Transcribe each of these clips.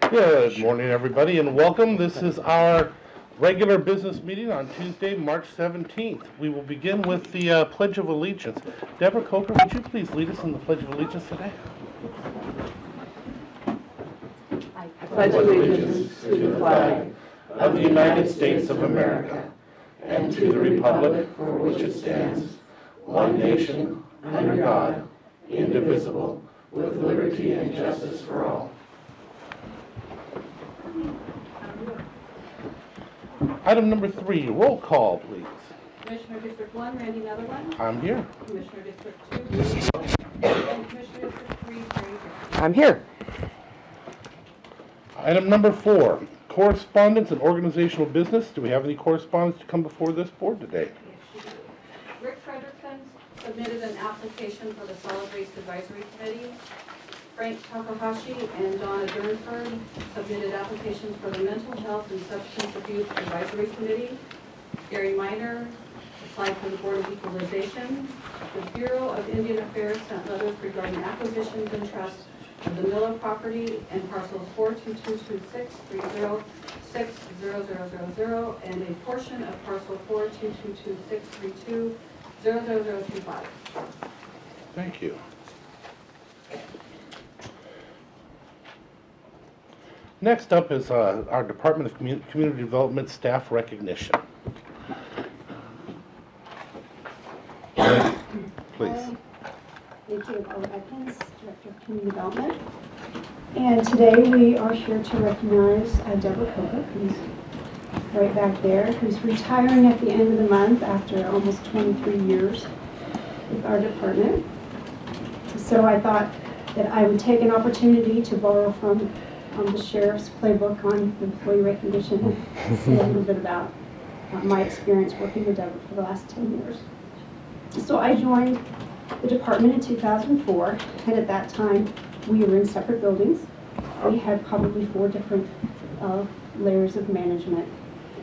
Good morning, everybody, and welcome. This is our regular business meeting on Tuesday, March 17th. We will begin with the Pledge of Allegiance. Deborah Coker, would you please lead us in the Pledge of Allegiance today? I pledge allegiance to the flag of the United States of America and to the republic for which it stands, one nation, under God, indivisible, with liberty and justice for all. Item number 3, roll call, please. Commissioner District 1, Randy Netherland. I'm here. Commissioner District 2, and Commissioner District 3, Terry Hill. I'm here. Item number 4, correspondence and organizational business. Do we have any correspondence to come before this board today? Rick Frederickson submitted an application for the Solid Waste Advisory Committee. Frank Takahashi and Donna Durnford submitted applications for the Mental Health and Substance Abuse Advisory Committee. Gary Miner applied for the Board of Equalization. The Bureau of Indian Affairs sent letters regarding acquisitions and trusts of the Miller property and parcels 4222630600000 and a portion of parcel 4222632000025. Thank you. Next up is our Department of Community Development staff recognition. Please. Thank you, Paula Atkins, Director of Community Development. And today we are here to recognize Deborah Coker, who's right back there, who's retiring at the end of the month after almost 23 years with our department. So I thought that I would take an opportunity to borrow from the Sheriff's playbook on employee recognition and say a little bit about my experience working with Deborah for the last 10 years. So I joined the department in 2004, and at that time we were in separate buildings. We had probably 4 different layers of management,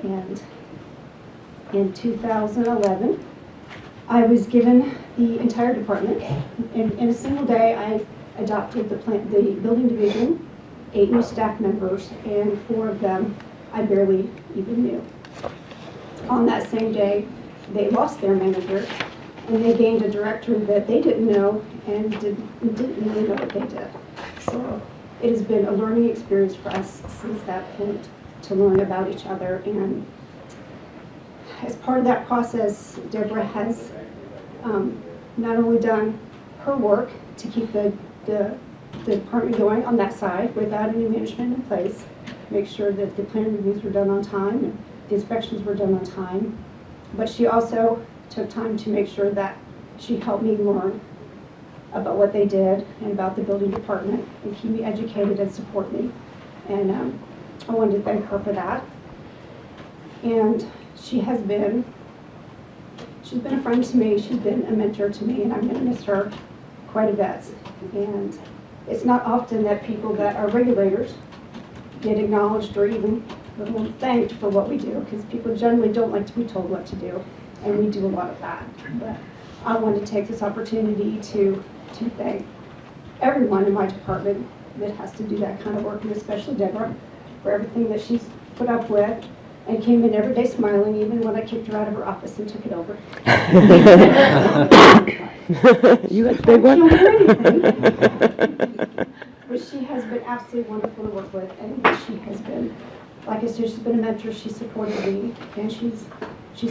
and in 2011 I was given the entire department. In a single day I adopted the building division, 8 new staff members, and 4 of them I barely even knew. On that same day they lost their manager, and they gained a director that they didn't know and didn't really know what they did. So it has been a learning experience for us since that point to learn about each other. And as part of that process, Deborah has not only done her work to keep the department going on that side without any management in place, make sure that the plan reviews were done on time and the inspections were done on time, but she also took time to make sure that she helped me learn about what they did and about the building department and keep me educated and support me. And I wanted to thank her for that. And she's been a friend to me, she's been a mentor to me, and I'm going to miss her quite a bit. And it's not often that people that are regulators get acknowledged or even thanked for what we do, because people generally don't like to be told what to do. And we do a lot of that. But I want to take this opportunity to thank everyone in my department that has to do that kind of work, and especially Deborah, for everything that she's put up with and came in every day smiling, even when I kicked her out of her office and took it over. You had a big one? But she has been absolutely wonderful to work with, and she has been, like I said, she's been a mentor, she's supported me, and she's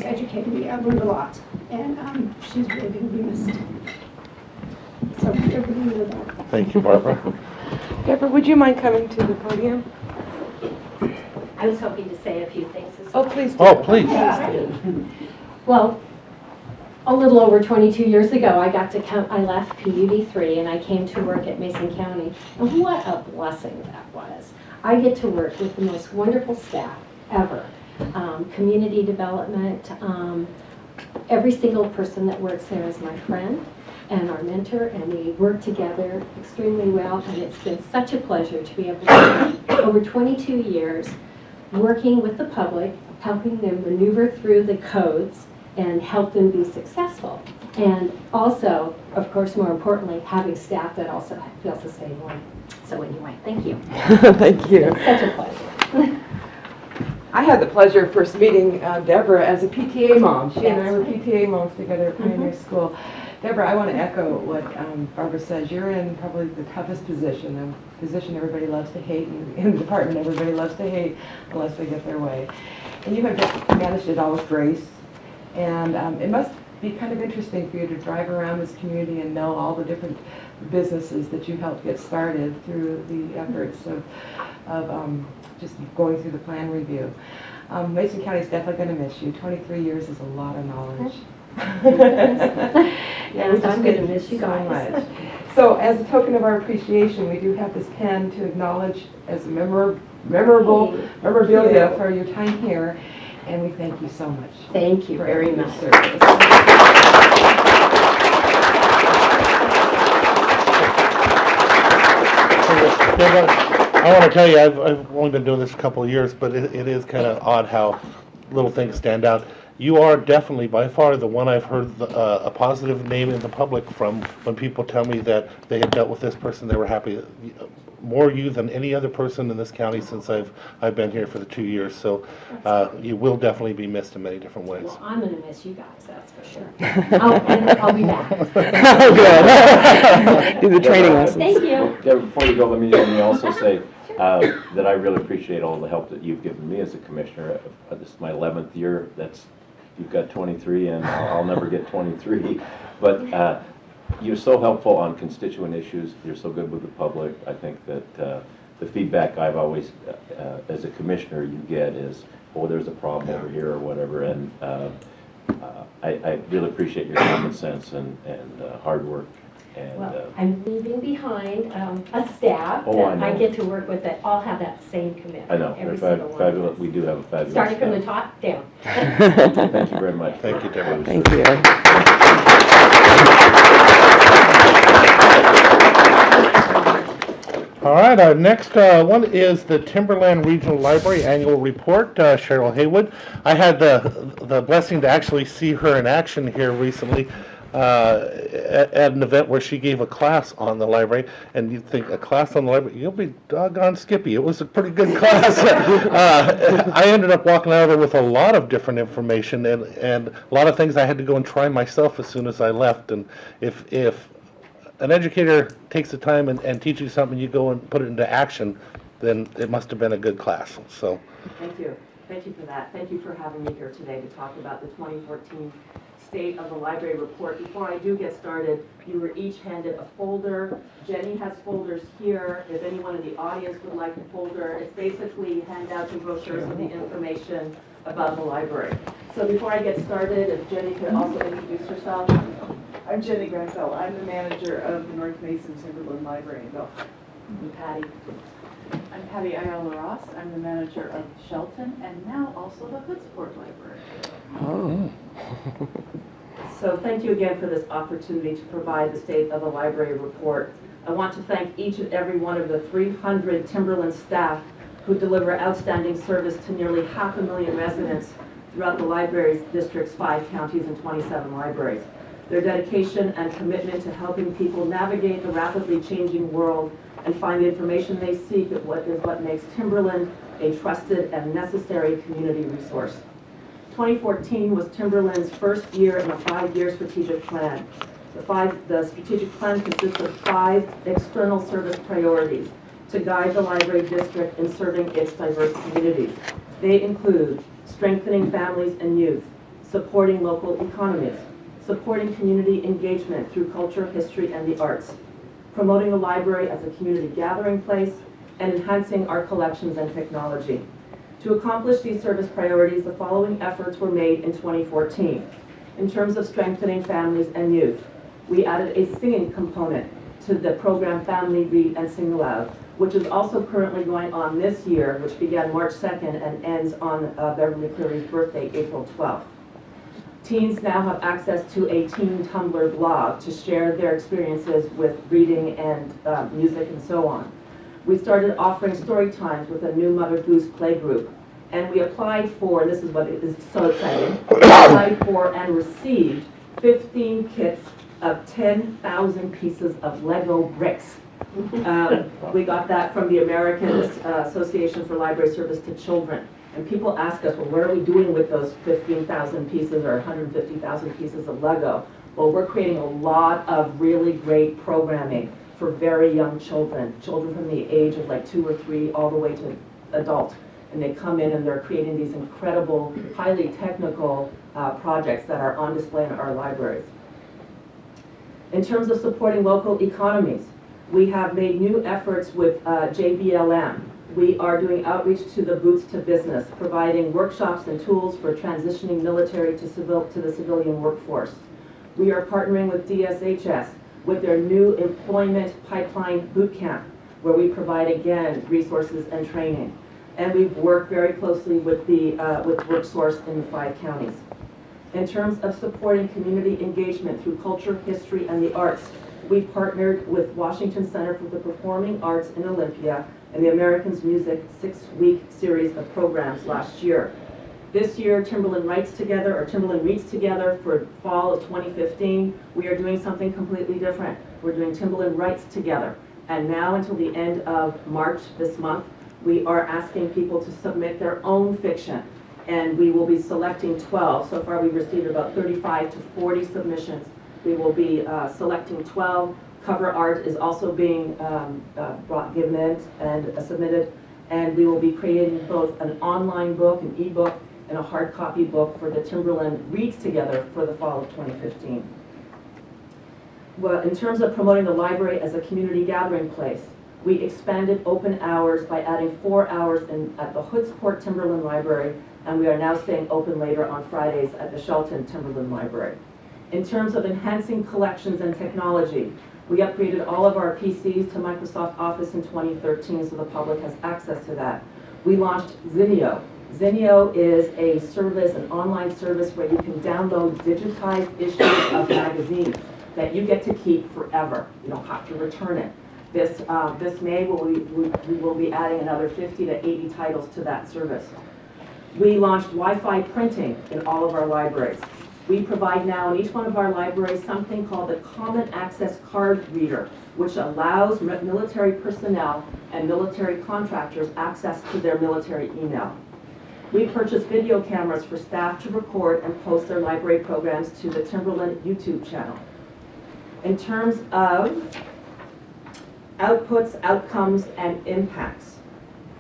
educated me. I've learned a lot, and she's really going to be missed. So everybody know that. Thank you, Barbara. Deborah, would you mind coming to the podium? I was hoping to say a few things as Oh, well. please do. Oh, please. Well, a little over 22 years ago, I left PUD3 and I came to work at Mason County. And what a blessing that was. I get to work with the most wonderful staff ever. Community development, every single person that works there is my friend and our mentor, and we work together extremely well, and it's been such a pleasure to be able to spend over 22 years working with the public, helping them maneuver through the codes and help them be successful. And also of course, more importantly, having staff that also feels the same way. So anyway, thank you. Thank you. It's such a pleasure. I had the pleasure of first meeting Deborah as a PTA mom. She and I were That's right. PTA moms together at Pioneer School. Deborah, I want to echo what Barbara says. You're in probably the toughest position, a position everybody loves to hate, and in the department everybody loves to hate unless they get their way. And you have just managed it all with grace. And it must be kind of interesting for you to drive around this community and know all the different businesses that you helped get started through the efforts of just going through the plan review. Mason County is definitely going to miss you. 23 years is a lot of knowledge. Yes, I'm going to miss you so guys. much. So as a token of our appreciation, we do have this pen to acknowledge as a memorabilia for your time here, and we thank you so much. Thank you for very your much. service. I want to tell you, I've only been doing this a couple of years, but it is kind of odd how little things stand out. You are definitely, by far, the one I've heard a positive name in the public from when people tell me that they had dealt with this person, they were happy. More you than any other person in this county since I've been here for the 2 years. So you will definitely be missed in many different ways. Well, I'm going to miss you guys, that's for sure. And I'll be back. Good. Do the training lessons. Thank you. Deborah, before you go, let me also say that I really appreciate all the help that you've given me as a commissioner. This is my 11th year. You've got 23, and I'll never get 23. But you're so helpful on constituent issues. You're so good with the public. I think that the feedback I've always, as a commissioner, you get is, oh, there's a problem over here or whatever. And I really appreciate your common sense and hard work. And, Well, I'm leaving behind a staff Oh, I that I know. get to work with that all have that same commitment. I know, Every they're single one of fabulous. us. We do have a fabulous Starting from the staff. top down. Thank you very much. Thank you, Deborah. Thank you. All right, our next one is the Timberland Regional Library Annual Report, Cheryl Haywood. I had the blessing to actually see her in action here recently at an event where she gave a class on the library, and you'd think, a class on the library, you'll be doggone skippy. It was a pretty good class. I ended up walking out of there with a lot of different information and a lot of things I had to go and try myself as soon as I left. And if an educator takes the time and teaches you something, you go and put it into action, then it must have been a good class. So, Thank you. Thank you for that. Thank you for having me here today to talk about the 2014 State of the Library Report. Before I do get started, you were each handed a folder. Jenny has folders here. If anyone in the audience would like a folder, it's basically handouts and brochures with the information about the library. So before I get started, if Jenny could also introduce herself. I'm Jenny Grenfell. I'm the manager of the North Mason Timberland Library in Belfast. And Patty. I'm Patty Ayala Ross. I'm the manager of Shelton and now also the Hoodsport Library. Oh. So thank you again for this opportunity to provide the State of the Library Report. I want to thank each and every one of the 300 Timberland staff who deliver outstanding service to nearly 500,000 residents throughout the library's district's 5 counties and 27 libraries. Their dedication and commitment to helping people navigate the rapidly changing world and find the information they seek is what makes Timberland a trusted and necessary community resource. 2014 was Timberland's first year in a 5-year strategic plan. The strategic plan consists of 5 external service priorities to guide the library district in serving its diverse communities. They include strengthening families and youth, supporting local economies, supporting community engagement through culture, history, and the arts, promoting the library as a community gathering place, and enhancing our collections and technology. To accomplish these service priorities, the following efforts were made in 2014. In terms of strengthening families and youth, we added a singing component to the program Family Read and Sing Aloud, which is also currently going on this year, which began March 2nd and ends on Beverly Cleary's birthday, April 12th. Teens now have access to a Teen Tumblr blog to share their experiences with reading and music and so on. We started offering story times with a new Mother Goose play group, and we applied for, this is what is so exciting, we applied for and received 15 kits of 10,000 pieces of Lego bricks. We got that from the American Association for Library Service to Children. And people ask us, well, what are we doing with those 15,000 pieces or 150,000 pieces of Lego? Well, we're creating a lot of really great programming for very young children, children from the age of like 2 or 3 all the way to adult. And they come in and they're creating these incredible, highly technical projects that are on display in our libraries. In terms of supporting local economies, we have made new efforts with JBLM. We are doing outreach to the Boots to Business, providing workshops and tools for transitioning military to the civilian workforce. We are partnering with DSHS with their new employment pipeline boot camp, where we provide, again, resources and training. And we've worked very closely with WorkSource in the 5 counties. In terms of supporting community engagement through culture, history, and the arts, we partnered with Washington Center for the Performing Arts in Olympia and the Americans Music 6-week series of programs last year. This year, Timberland Reads Together for fall of 2015, we are doing something completely different. We're doing Timberland Writes Together. And now until the end of March this month, we are asking people to submit their own fiction. And we will be selecting 12. So far we've received about 35 to 40 submissions. We will be selecting 12. Cover art is also being given in and submitted. And we will be creating both an online book, an ebook, and a hard copy book for the Timberland Reads Together for the fall of 2015. Well, in terms of promoting the library as a community gathering place, we expanded open hours by adding 4 hours at the Hoodsport Timberland Library, and we are now staying open later on Fridays at the Shelton Timberland Library. In terms of enhancing collections and technology, we upgraded all of our PCs to Microsoft Office in 2013 so the public has access to that. We launched Zinio. Zinio is a service, an online service where you can download digitized issues of magazines that you get to keep forever. You don't have to return it. This May, we will be adding another 50 to 80 titles to that service. We launched Wi-Fi printing in all of our libraries. We provide now in each one of our libraries something called the Common Access Card Reader, which allows military personnel and military contractors access to their military email. We purchased video cameras for staff to record and post their library programs to the Timberland YouTube channel. In terms of outputs, outcomes, and impacts,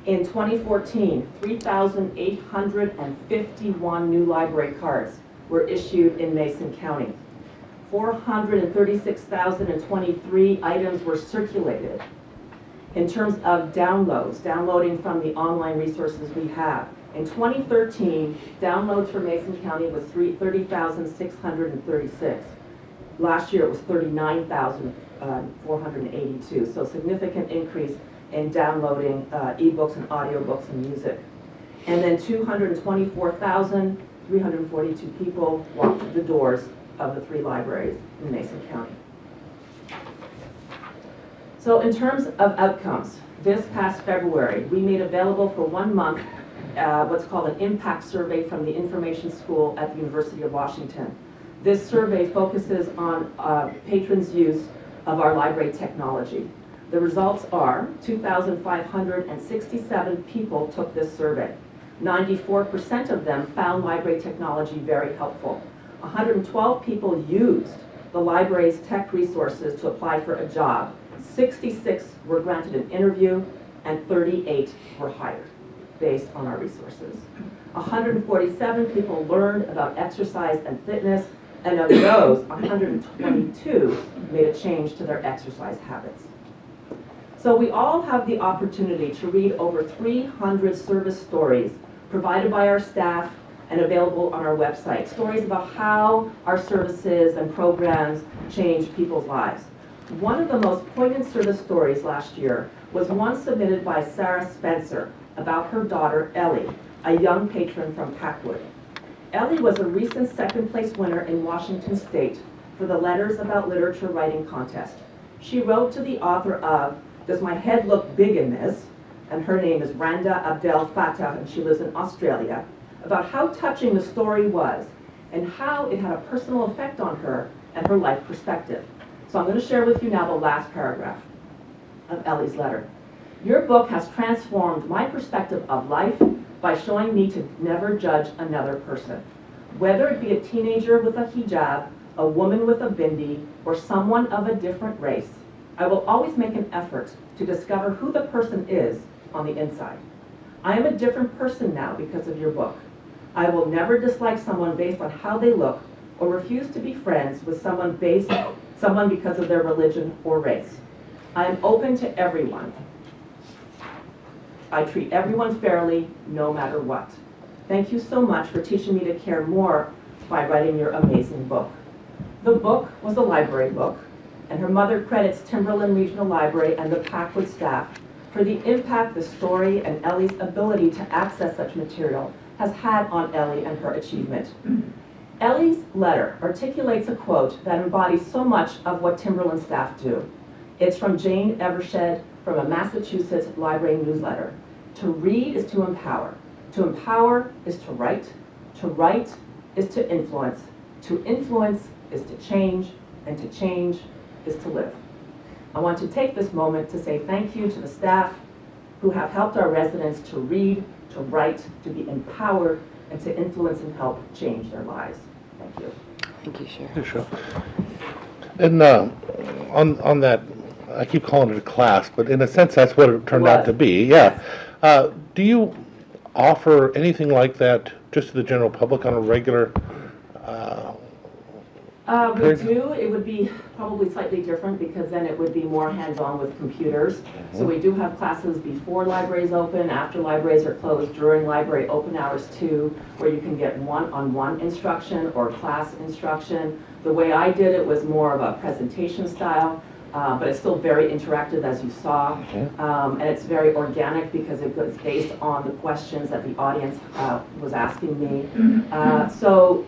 in 2014, 3,851 new library cards were issued in Mason County. 436,023 items were circulated. In terms of downloading from the online resources we have, in 2013, downloads for Mason County was 30,636. Last year it was 39,482, so significant increase in downloading ebooks and audiobooks and music. And then 224,342 people walked through the doors of the 3 libraries in Mason County. So in terms of outcomes, this past February, we made available for 1 month what's called an impact survey from the Information School at the University of Washington. This survey focuses on patrons' use of our library technology. The results are 2,567 people took this survey. 94% of them found library technology very helpful. 112 people used the library's tech resources to apply for a job. 66 were granted an interview, and 38 were hired based on our resources. 147 people learned about exercise and fitness, and of those, 122 made a change to their exercise habits. So we all have the opportunity to read over 300 service stories provided by our staff and available on our website. Stories about how our services and programs change people's lives. One of the most poignant service stories last year was one submitted by Sarah Spencer about her daughter, Ellie, a young patron from Packwood. Ellie was a recent second-place winner in Washington State for the Letters About Literature writing contest. She wrote to the author of Does My Head Look Big in This? And her name is Randa Abdel Fattah, and she lives in Australia, about how touching the story was and how it had a personal effect on her and her life perspective. So I'm going to share with you now the last paragraph of Ellie's letter. Your book has transformed my perspective of life by showing me to never judge another person. Whether it be a teenager with a hijab, a woman with a bindi, or someone of a different race, I will always make an effort to discover who the person is on the inside. I am a different person now because of your book. I will never dislike someone based on how they look or refuse to be friends with someone because of their religion or race. I am open to everyone. I treat everyone fairly, no matter what. Thank you so much for teaching me to care more by writing your amazing book. The book was a library book, and her mother credits Timberland Regional Library and the Packwood staff for the impact the story and Ellie's ability to access such material has had on Ellie and her achievement. Ellie's letter articulates a quote that embodies so much of what Timberland staff do. It's from Jane Evershed from a Massachusetts library newsletter. To read is to empower. To empower is to write is to influence is to change, and to change is to live. I want to take this moment to say thank you to the staff who have helped our residents to read, to write, to be empowered, and to influence and help change their lives. Thank you. Thank you, Sharon. Yeah, sure. And on that, I keep calling it a class, but in a sense, that's what it turned out to be. Yeah. Do you offer anything like that just to the general public on a regular? We do. It would be probably slightly different because then it would be more hands-on with computers. So we do have classes before libraries open, after libraries are closed, during library open hours too, where you can get one-on-one instruction or class instruction. The way I did it was more of a presentation style, but it's still very interactive as you saw. And it's very organic because it's based on the questions that the audience was asking me. So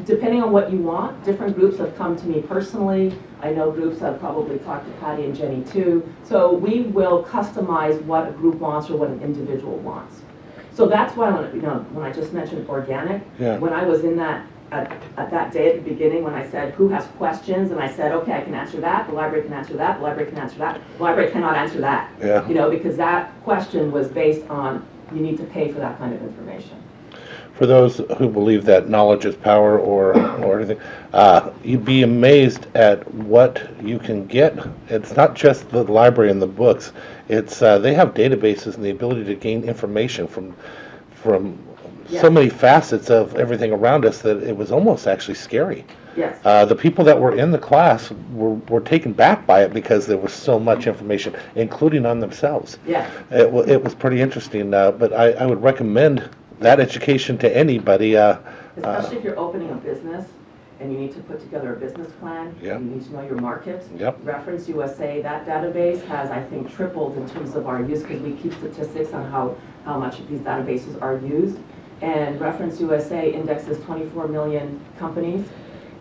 depending on what you want, different groups have come to me personally. I know groups have probably talked to Patty and Jenny too. So we will customize what a group wants or what an individual wants. So that's why when I just mentioned organic, when I was in that at that day at the beginning when I said who has questions, and I said, okay, I can answer that, the library can answer that, the library can answer that, the library cannot answer that. You know, because that question was based on you need to pay for that kind of information. For those who believe that knowledge is power or anything, you'd be amazed at what you can get. It's not just the library and the books. It's they have databases and the ability to gain information from so many facets of everything around us that it was almost actually scary. Yes. The people that were in the class were taken back by it because there was so much information, including on themselves. Yes. It was pretty interesting, but I would recommend that education to anybody. Especially if you're opening a business and you need to put together a business plan, you need to know your market. Reference USA, that database has, I think, tripled in terms of our use because we keep statistics on how much these databases are used. And Reference USA indexes 24 million companies,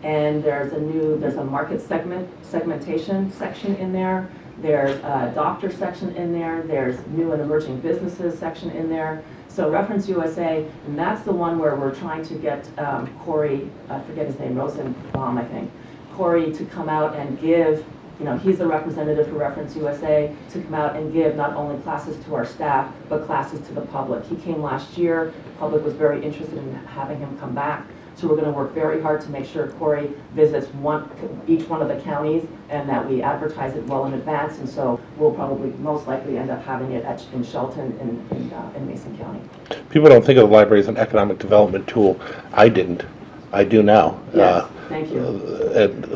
and there's a market segmentation section in there. There's a doctor section in there. There's new and emerging businesses section in there. So Reference USA, and that's the one where we're trying to get Corey, I forget his name, Rosenbaum, I think, Corey to come out and give, he's the representative for Reference USA, to come out and give not only classes to our staff, but classes to the public. He came last year. The public was very interested in having him come back. So we're going to work very hard to make sure Corey visits each one of the counties and that we advertise it well in advance. And so we'll probably most likely end up having it in Shelton in Mason County. People don't think of the library as an economic development tool. I didn't. I do now. Yes, thank you. And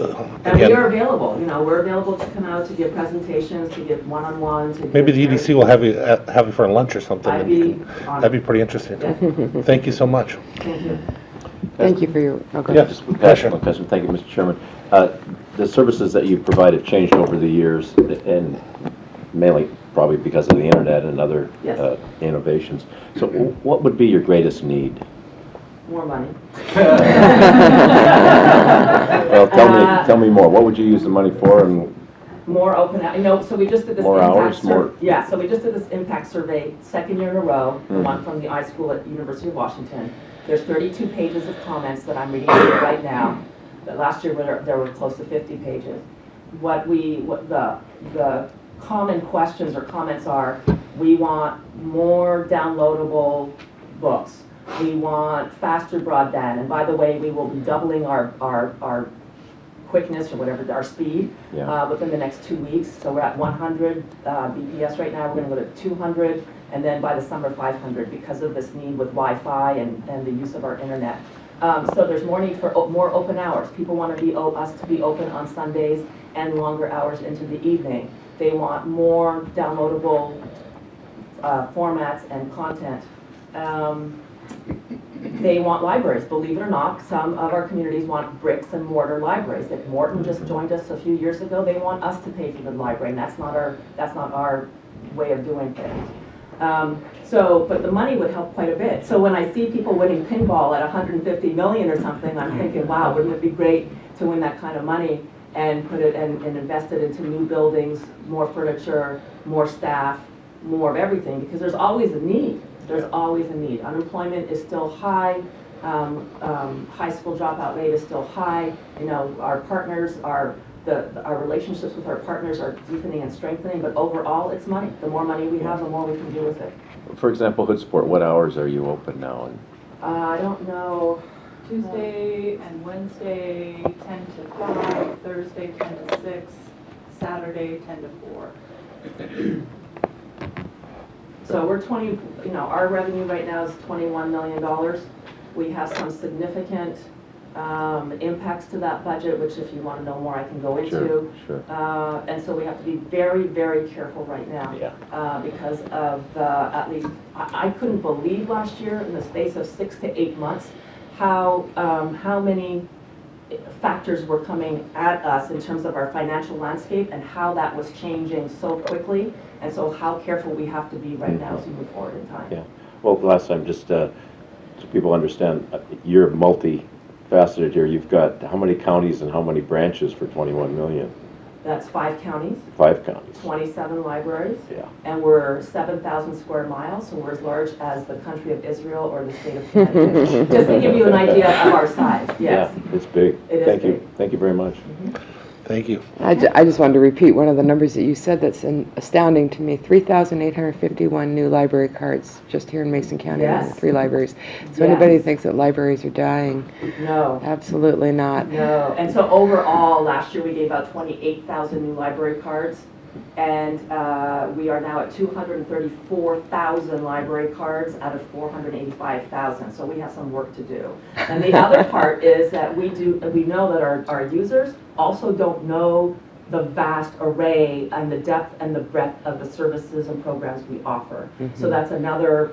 we are available. We're available to come out to give presentations, to give one-on-one. Maybe the EDC will have you for lunch or something. That'd be pretty interesting. Yeah. Thank you so much. Thank you. Thank you for your... Okay. Yes, pleasure. Thank you, Mr. Chairman. The services that you provide have changed over the years, and mainly probably because of the internet and other innovations. So what would be your greatest need? More money. Well, tell me more. What would you use the money for? And more open, so we just did this more hours, more. Yeah, so we just did this impact survey, second year in a row, the one from the iSchool at University of Washington. There's 32 pages of comments that I'm reading to you right now. Last year there were close to 50 pages. What the common questions or comments are, we want more downloadable books. We want faster broadband, and by the way, we will be doubling our quickness or whatever, our speed within the next 2 weeks. So we're at 100 BPS right now. We're going to go to 200, and then by the summer 500 because of this need with Wi-Fi and the use of our internet. So there's more need for more open hours. People want us to be open on Sundays and longer hours into the evening. They want more downloadable formats and content. They want libraries, believe it or not. Some of our communities want bricks and mortar libraries. If Morton just joined us a few years ago, they want us to pay for the library, and that's not our way of doing things. But the money would help quite a bit. So when I see people winning pinball at 150 million or something, I'm thinking, wow, wouldn't it be great to win that kind of money and put it and invest it into new buildings, more furniture, more staff, more of everything, because there's always a need. There's always a need. Unemployment is still high. High school dropout rate is still high. You know, our partners are our relationships with our partners are deepening and strengthening. But overall, it's money. The more money we have, the more we can do with it. For example, Hood Sport, what hours are you open now? And I don't know. Tuesday and Wednesday 10 to 5, Thursday 10 to 6, Saturday 10 to 4. So we're our revenue right now is $21 million. We have some significant impacts to that budget, which if you want to know more, I can go into. Sure. And so we have to be very, very careful right now. Because of at least, I couldn't believe last year in the space of 6 to 8 months how many factors were coming at us in terms of our financial landscape and how that was changing so quickly, and so how careful we have to be right now as we move forward in time. Yeah. Well, last time, just so people understand, you're multi-faceted here. You've got how many counties and how many branches for 21 million? That's 5 counties. 5 counties. 27 libraries. Yeah. And we're 7,000 square miles, so we're as large as the country of Israel or the state of Connecticut. Just to give you an idea of our size. Yes. Yeah, it's big. Thank you. Thank you very much. Thank you. I just wanted to repeat one of the numbers that you said that's astounding to me. 3,851 new library cards just here in Mason County in the 3 libraries. So anybody thinks that libraries are dying? No. Absolutely not. No. And so overall, last year we gave out 28,000 new library cards. And we are now at 234,000 library cards out of 485,000. So we have some work to do. And the other part is that we know that our users also don't know the vast array and the depth and the breadth of the services and programs we offer. So that's another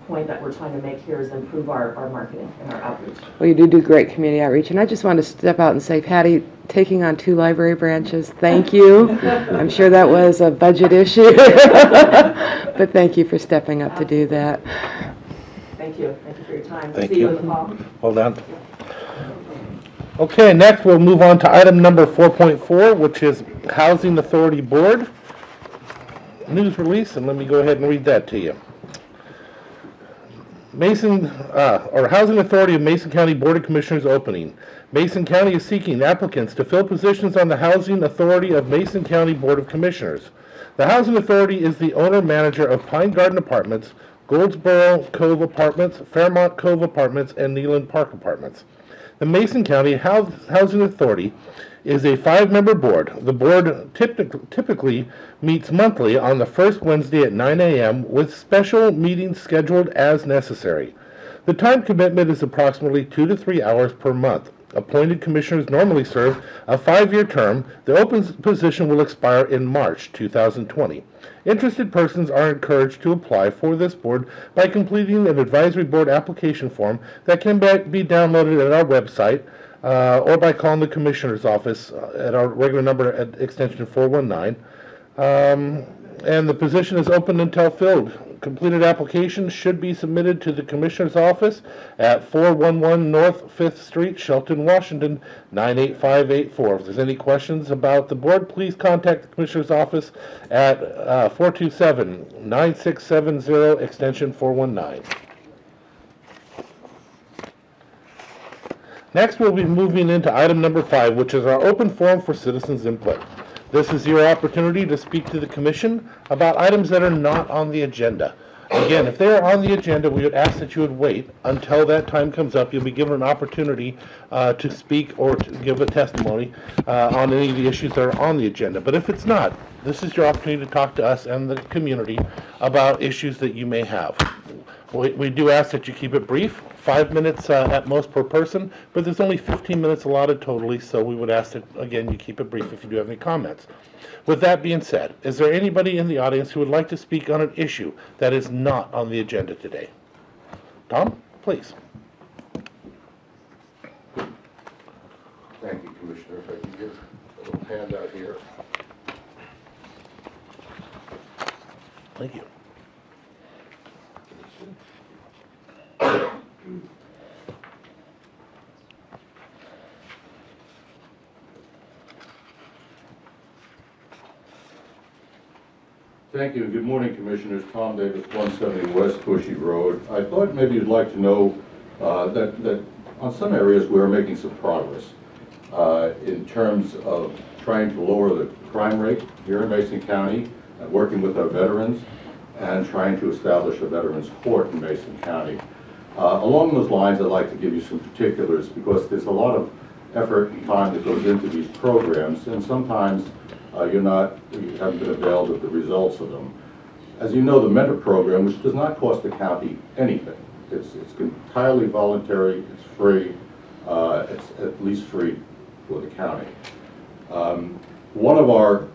point that we're trying to make here is improve our marketing and our outreach. Well, you do great community outreach, and I just want to step out and say, Patty, taking on 2 library branches, thank you. I'm sure that was a budget issue, but thank you for stepping up to do that. Thank you. Thank you for your time. Thank See you in the fall. Hold on. Okay, next we'll move on to item number 4.4, which is Housing Authority Board news release, and let me go ahead and read that to you. Housing Authority of Mason County Board of Commissioners opening. Mason County is seeking applicants to fill positions on the Housing Authority of Mason County Board of Commissioners. The Housing Authority is the owner-manager of Pine Garden Apartments, Goldsboro Cove Apartments, Fairmont Cove Apartments, and Neyland Park Apartments. The Mason County Housing Authority is a 5-member board. The board typically meets monthly on the first Wednesday at 9 a.m. with special meetings scheduled as necessary. The time commitment is approximately 2 to 3 hours per month. Appointed commissioners normally serve a 5-year term. The open position will expire in March 2020. Interested persons are encouraged to apply for this board by completing an advisory board application form that can be downloaded at our website or by calling the commissioner's office at our regular number at extension 419. And the position is open until filled. Completed applications should be submitted to the Commissioner's Office at 411 North 5th Street, Shelton, Washington, 98584. If there's any questions about the board, please contact the Commissioner's Office at 427-9670, extension 419. Next, we'll be moving into item number 5, which is our open forum for citizens input. This is your opportunity to speak to the commission about items that are not on the agenda. Again, if they're on the agenda, we would ask that you would wait until that time comes up. You'll be given an opportunity to speak or to give a testimony on any of the issues that are on the agenda. But if it's not, this is your opportunity to talk to us and the community about issues that you may have. We do ask that you keep it brief, 5 minutes at most per person, but there's only 15 minutes allotted totally, so we would ask that, again, you keep it brief if you do have any comments. With that being said, is there anybody in the audience who would like to speak on an issue that is not on the agenda today? Tom, please. Thank you, Commissioner. If I can get a little handout here. Thank you. Thank you, and good morning, Commissioners. Tom Davis, 170 West Bushy Road. I thought maybe you'd like to know that on some areas we're making some progress in terms of trying to lower the crime rate here in Mason County, working with our veterans, and trying to establish a Veterans Court in Mason County. Along those lines, I'd like to give you some particulars because there's a lot of effort and time that goes into these programs, and sometimes you haven't been availed of the results of them. As you know, the mentor program, which does not cost the county anything, it's entirely voluntary, it's free, it's at least free for the county. One of our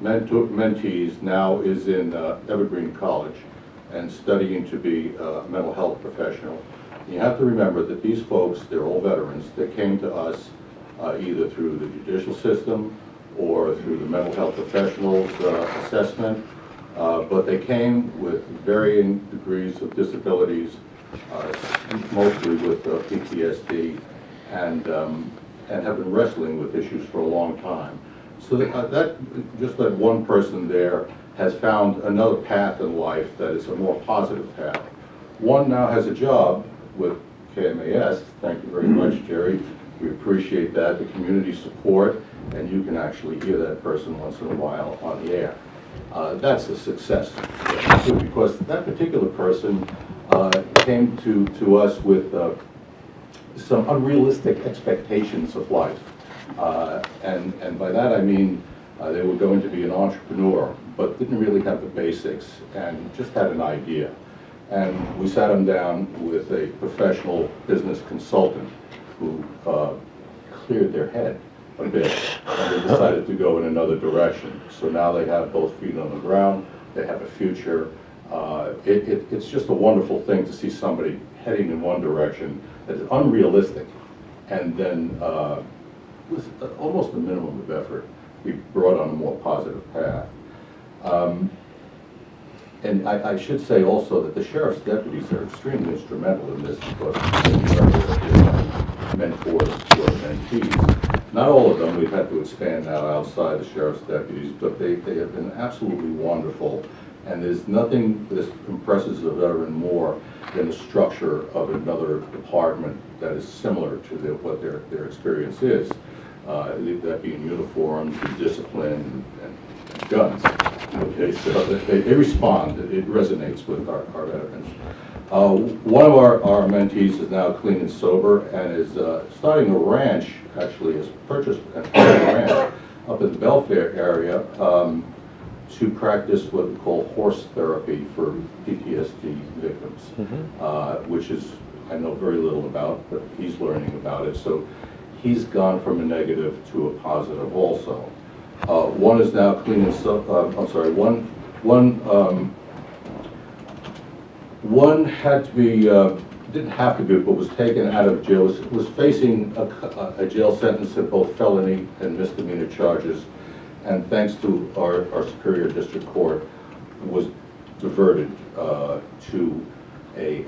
mentees now is in Evergreen College and studying to be a mental health professional. And you have to remember that these folks, they're all veterans, that came to us either through the judicial system or through the mental health professionals assessment, but they came with varying degrees of disabilities, mostly with PTSD, and have been wrestling with issues for a long time. So that one person there has found another path in life that is a more positive path. One now has a job with KMAS. Thank you very much, Jerry. We appreciate that, the community support, and you can actually hear that person once in a while on the air. That's a success, because that particular person came to us with some unrealistic expectations of life. And by that I mean they were going to be an entrepreneur, but didn't really have the basics and just had an idea. And we sat them down with a professional business consultant who cleared their head a bit, and they decided to go in another direction. So now they have both feet on the ground, they have a future. It's just a wonderful thing to see somebody heading in one direction that is unrealistic, and then with almost a minimum of effort, we brought on a more positive path. And I should say also that the sheriff's deputies are extremely instrumental in this because they're mentors to our mentees. Not all of them, we've had to expand now outside the sheriff's deputies, but they have been absolutely wonderful. And there's nothing that impresses a veteran more than the structure of another department that is similar to what their experience is. That being uniforms and discipline and guns. Okay, so they respond. It resonates with our veterans. One of our mentees is now clean and sober and is starting a ranch, actually has purchased a ranch up in the Belfair area to practice what we call horse therapy for PTSD victims, which is, I know very little about, but he's learning about it. So he's gone from a negative to a positive also. One is now clean and sober, I'm sorry, one had to be, didn't have to be, but was taken out of jail, was facing a jail sentence in both felony and misdemeanor charges, and thanks to our Superior District Court, was diverted to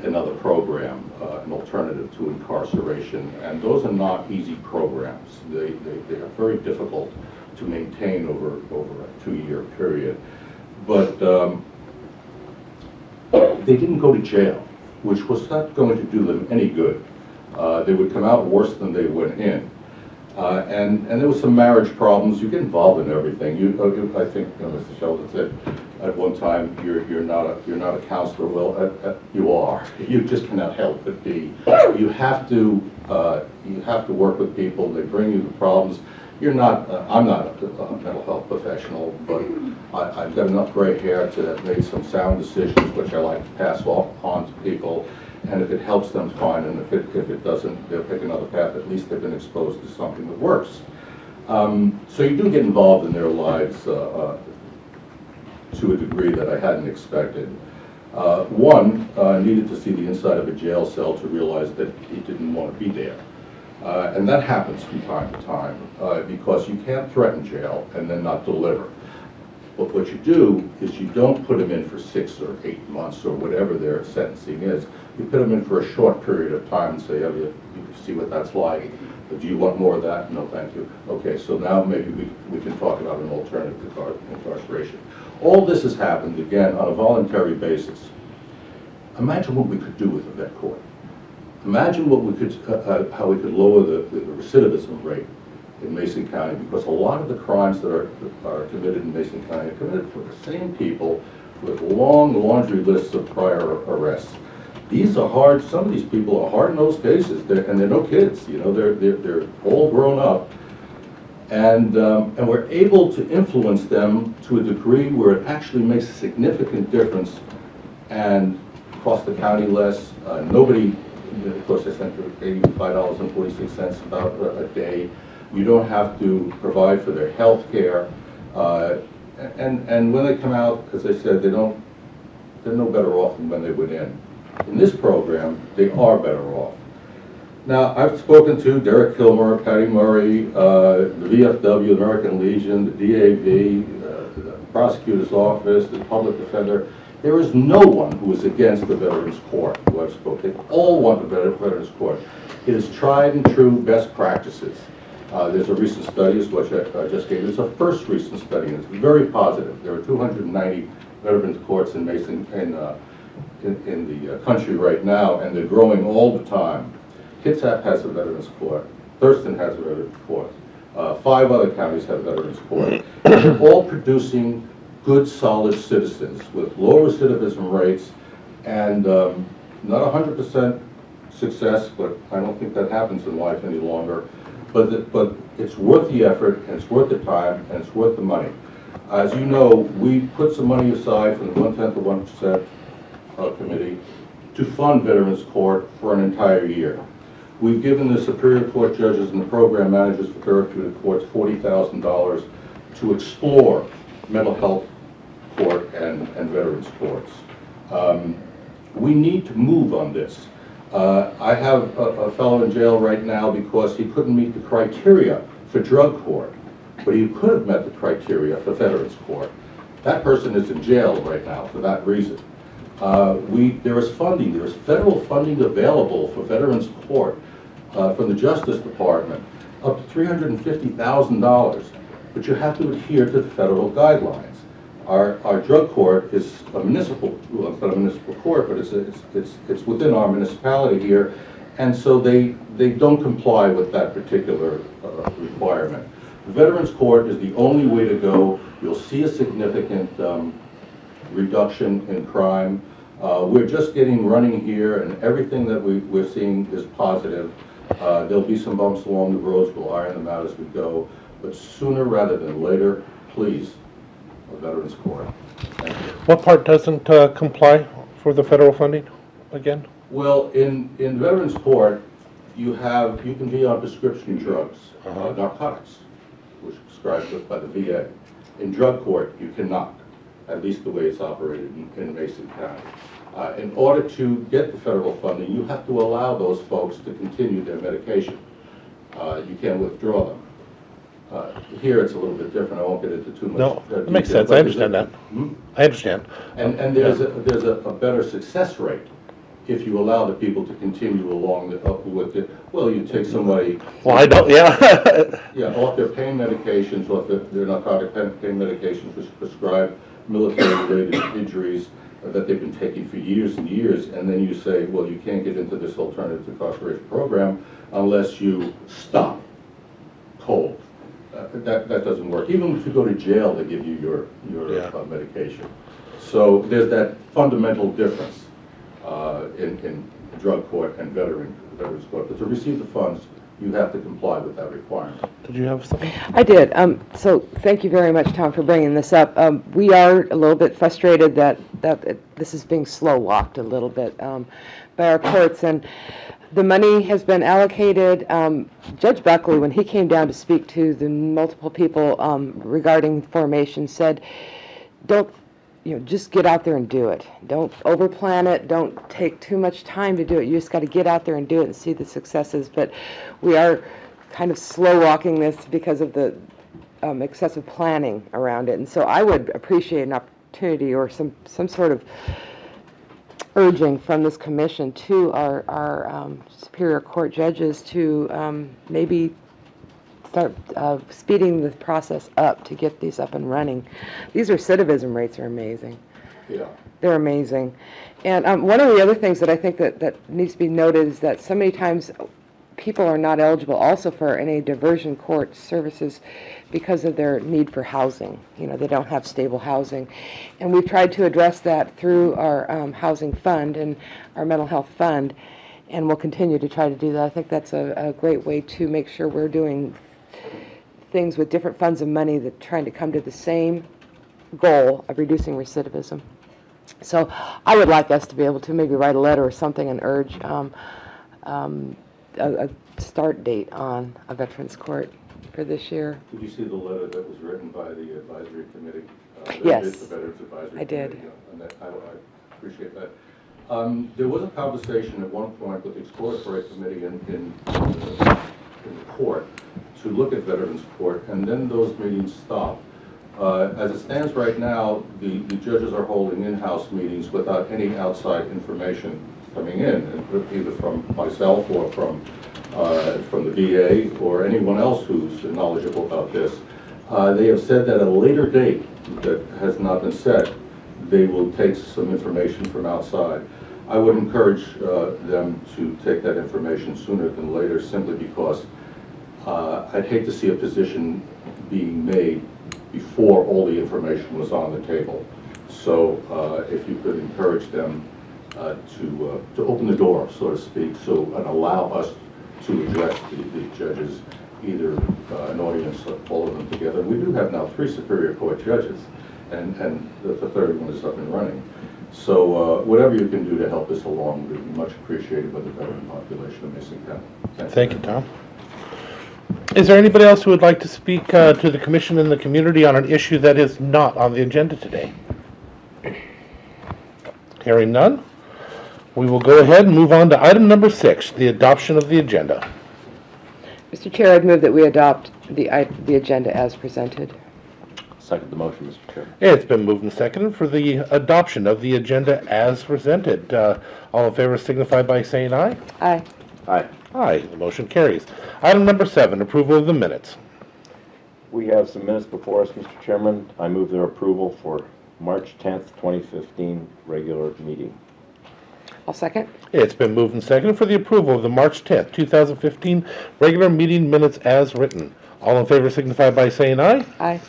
another program, an alternative to incarceration, and those are not easy programs. They are very difficult to maintain over a 2-year period. But they didn't go to jail, which was not going to do them any good. They would come out worse than they went in. And there was some marriage problems. You get involved in everything. I think Mr. Sheldon said at one time, you're not a counselor. Well, you are. You just cannot help but be. You have to work with people. They bring you the problems. You're not. I'm not a mental health professional, but I've got enough gray hair to have made some sound decisions, which I like to pass on to people. And if it helps them, fine, and if it doesn't, they'll pick another path. At least they've been exposed to something that works. So you do get involved in their lives to a degree that I hadn't expected. One needed to see the inside of a jail cell to realize that he didn't want to be there. And that happens from time to time because you can't threaten jail and then not deliver. But what you do is you don't put them in for 6 or 8 months or whatever their sentencing is. You put them in for a short period of time and say, oh, you see what that's like. But do you want more of that? No, thank you. Okay, so now maybe we can talk about an alternative to incarceration. All this has happened, again, on a voluntary basis. Imagine what we could do with a vet court. Imagine what we could, how we could lower the recidivism rate in Mason County, because a lot of the crimes that are committed in Mason County are committed for the same people with long laundry lists of prior arrests. These are hard. Some of these people are hard-nosed cases, and they're no kids. You know, they're all grown up, and we're able to influence them to a degree where it actually makes a significant difference and cost the county less. Nobody, of course, I sent for $85.46 about a day. You don't have to provide for their health care, and when they come out, as I said, they're no better off than when they went in. In this program, they are better off. Now, I've spoken to Derek Kilmer, Patty Murray, the VFW, American Legion, the DAV, the prosecutor's office, the public defender. There is no one who is against the Veterans Court who I've spoken to. They all want the Veterans Court. It is tried and true best practices. There's a recent study, which I just gave. It's a first recent study, and it's very positive. There are 290 Veterans Courts in Mason, in the country right now, and they're growing all the time. Kitsap has a Veterans Court. Thurston has a Veterans Court. 5 other counties have Veterans Court. They're all producing good, solid citizens with low recidivism rates and not 100% success, but I don't think that happens in life any longer. But it's worth the effort, and it's worth the time, and it's worth the money. As you know, we put some money aside from the 0.1% committee to fund Veterans Court for an entire year. We've given the Superior Court judges and the program managers for therapeutic courts $40,000 to explore mental health court and Veterans Courts. We need to move on this. I have a fellow in jail right now because he couldn't meet the criteria for drug court, but he could have met the criteria for Veterans Court. That person is in jail right now for that reason. There is funding, there is federal funding available for Veterans Court from the Justice Department, up to $350,000, but you have to adhere to the federal guidelines. Our drug court is a municipal, well, it's not a municipal court, but it's within our municipality here, and so they don't comply with that particular requirement. The Veterans Court is the only way to go. You'll see a significant reduction in crime. We're just getting running here, and everything that we're seeing is positive. There'll be some bumps along the roads. We'll iron them out as we go, but sooner rather than later, please, a Veterans Court. Thank you. What part doesn't comply for the federal funding again? Well, in Veterans Court, you can be on prescription drugs, narcotics, which are prescribed by the VA. In drug court, you cannot, at least the way it's operated in Mason County. In order to get the federal funding, you have to allow those folks to continue their medication. You can't withdraw them. Here it's a little bit different. I won't get into too much No, detail. it makes sense. I understand that. I understand. And there's a better success rate if you allow the people to continue along with it. Well, you take somebody. Well, I don't. Yeah. Yeah, off their pain medications, off their narcotic pain medications prescribed, military-related injuries that they've been taking for years and years, and then you say, well, you can't get into this alternative incarceration program unless you stop cold. That doesn't work. Even if you go to jail, they give you your medication. So there's that fundamental difference in drug court and veterans court. But to receive the funds, you have to comply with that requirement. Did you have something? I did. So thank you very much, Tom, for bringing this up. We are a little bit frustrated that this is being slow walked a little bit by our courts, and the money has been allocated. Judge Buckley, when he came down to speak to the multiple people regarding formation, said, don't, just get out there and do it. Don't overplan it. Don't take too much time to do it. You just got to get out there and do it and see the successes. But we are kind of slow walking this because of the excessive planning around it. And so I would appreciate an opportunity or some sort of urging from this commission to our Superior Court judges to maybe start speeding the process up to get these up and running. These recidivism rates are amazing. Yeah. They're amazing. And one of the other things that I think that needs to be noted is that so many times people are not eligible also for any diversion court services because of their need for housing. They don't have stable housing. And we've tried to address that through our housing fund and our mental health fund, and we'll continue to try to do that. I think that's a great way to make sure we're doing things with different funds of money that trying to come to the same goal of reducing recidivism. So I would like us to be able to maybe write a letter or something and urge a start date on a Veterans Court for this year. Did you see the letter that was written by the advisory committee? Yes, the Veterans Advisory I did. Committee, and I appreciate that. There was a conversation at one point with the exploratory committee in the court to look at Veterans Court, and then those meetings stopped. As it stands right now, the judges are holding in-house meetings without any outside information coming in, either from myself or from the VA or anyone else who's knowledgeable about this. They have said that at a later date that has not been set, they will take some information from outside. I would encourage them to take that information sooner than later, simply because I'd hate to see a position being made before all the information was on the table. So if you could encourage them to open the door, so to speak, and allow us to address the judges, either an audience of all of them together. We do have now 3 Superior Court judges, and the third one is up and running. So whatever you can do to help us along would be much appreciated by the veteran population of Mason County. Thank you, Tom. Is there anybody else who would like to speak to the commission and the community on an issue that is not on the agenda today? Hearing none, we will go ahead and move on to item number 6, the adoption of the agenda. Mr. Chair, I'd move that we adopt the agenda as presented. Second the motion, Mr. Chairman. It's been moved and seconded for the adoption of the agenda as presented. All in favor signify by saying aye. Aye. Aye. Aye, the motion carries. Item number 7, approval of the minutes. We have some minutes before us, Mr. Chairman. I move their approval for March 10th, 2015 regular meeting. I'll second. It's been moved and seconded for the approval of the March 10th, 2015 regular meeting minutes as written. All in favor signify by saying aye. Aye.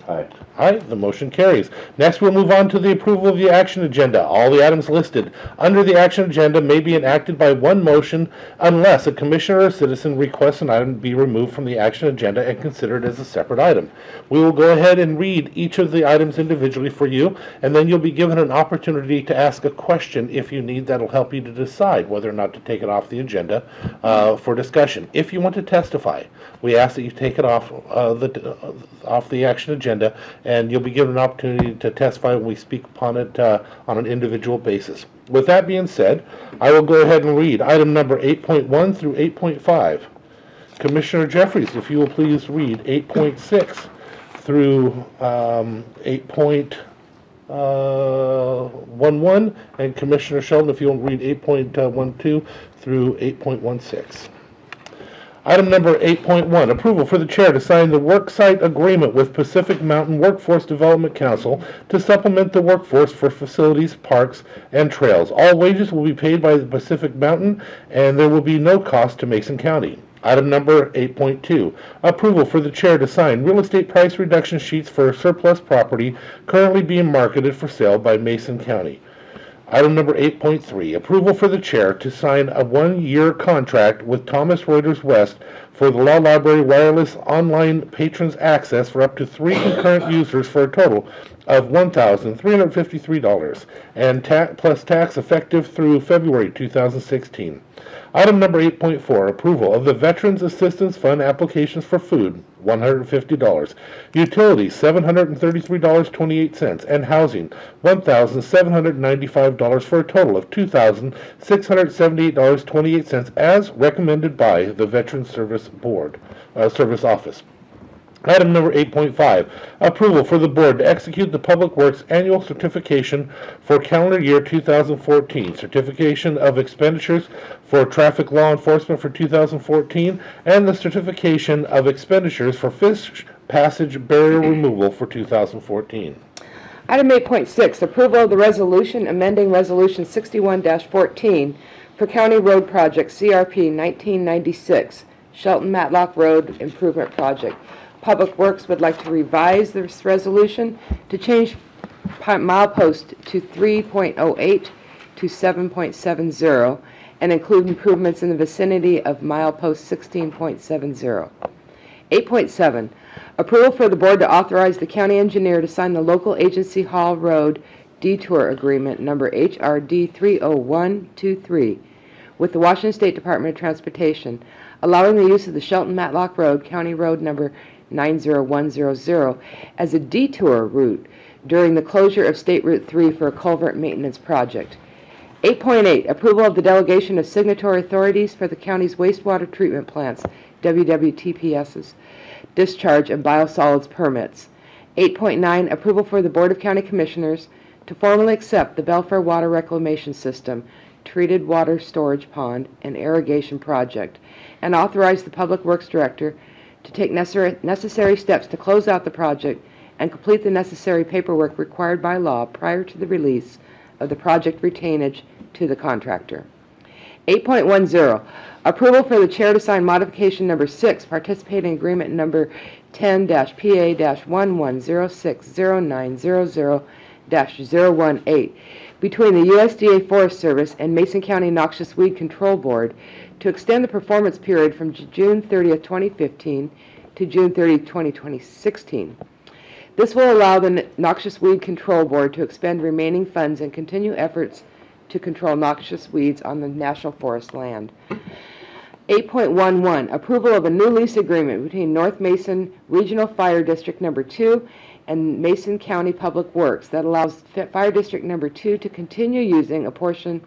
Aye. Aye, the motion carries. Next, we'll move on to the approval of the action agenda. All the items listed under the action agenda may be enacted by one motion unless a commissioner or citizen requests an item be removed from the action agenda and considered as a separate item. We will go ahead and read each of the items individually for you, and then you'll be given an opportunity to ask a question if you need. That'll help you to decide whether or not to take it off the agenda for discussion. If you want to testify, we ask that you take it off the action agenda, and you'll be given an opportunity to testify when we speak upon it on an individual basis. With that being said, I will go ahead and read item number 8.1 through 8.5. Commissioner Jeffries, if you will please read 8.6 through 8.11, and Commissioner Sheldon, if you'll read 8.12 through 8.16. Item number 8.1, approval for the chair to sign the worksite agreement with Pacific Mountain Workforce Development Council to supplement the workforce for facilities, parks, and trails. All wages will be paid by the Pacific Mountain, and there will be no cost to Mason County. Item number 8.2, approval for the chair to sign real estate price reduction sheets for surplus property currently being marketed for sale by Mason County. Item number 8.3, approval for the chair to sign a one-year contract with Thomas Reuters West for the Law Library wireless online patrons access for up to 3 concurrent users for a total of $1,353 and plus tax effective through February 2016. Item number 8.4, approval of the Veterans Assistance Fund applications for food, $150, utilities, $733.28, and housing, $1,795 for a total of $2,678.28 as recommended by the Veterans Service Office. Item number 8.5, approval for the board to execute the Public Works Annual Certification for calendar year 2014, certification of expenditures for traffic law enforcement for 2014, and the certification of expenditures for fish passage barrier removal for 2014. Item 8.6, approval of the resolution amending Resolution 61-14 for County Road Project CRP 1996, Shelton Matlock Road Improvement Project. Public Works would like to revise this resolution to change milepost to 3.08 to 7.70 and include improvements in the vicinity of milepost 16.70. 8.7, approval for the board to authorize the county engineer to sign the local agency Hall Road detour agreement number HRD 30123 with the Washington State Department of Transportation, allowing the use of the Shelton Matlock Road, County Road number 90100, as a detour route during the closure of State Route 3 for a culvert maintenance project. 8.8, approval of the delegation of signatory authorities for the county's wastewater treatment plants, WWTPS's, discharge and biosolids permits. 8.9, approval for the Board of County Commissioners to formally accept the Belfair Water Reclamation System, treated water storage pond, and irrigation project, and authorize the Public Works Director to take necessary steps to close out the project and complete the necessary paperwork required by law prior to the release of the project retainage to the contractor. 8.10, approval for the chair to sign modification number 6, participating agreement number 10-PA-11060900-018 between the USDA Forest Service and Mason County Noxious Weed Control Board to extend the performance period from June 30th, 2015 to June 30th, 2016. This will allow the Noxious Weed Control Board to expend remaining funds and continue efforts to control noxious weeds on the National Forest land. 8.11, approval of a new lease agreement between North Mason Regional Fire District Number 2 and Mason County Public Works that allows Fire District Number 2 to continue using a portion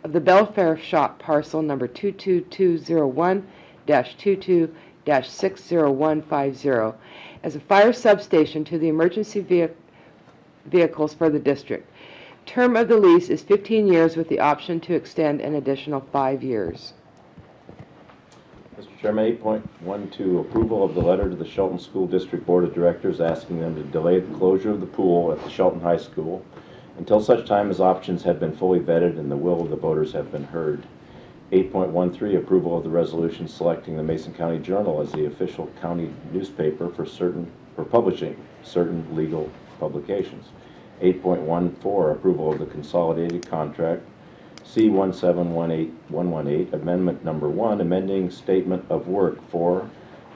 of the Belfair Shop parcel number 22201-22-60150 as a fire substation to the emergency vehicles for the district. Term of the lease is 15 years with the option to extend an additional 5 years. Mr. Chairman, 8.12, approval of the letter to the Shelton School District Board of Directors asking them to delay the closure of the pool at the Shelton High School until such time as options have been fully vetted and the will of the voters have been heard. 8.13, approval of the resolution selecting the Mason County Journal as the official county newspaper for publishing certain legal publications. 8.14, approval of the consolidated contract C1718118, amendment number 1, amending statement of work for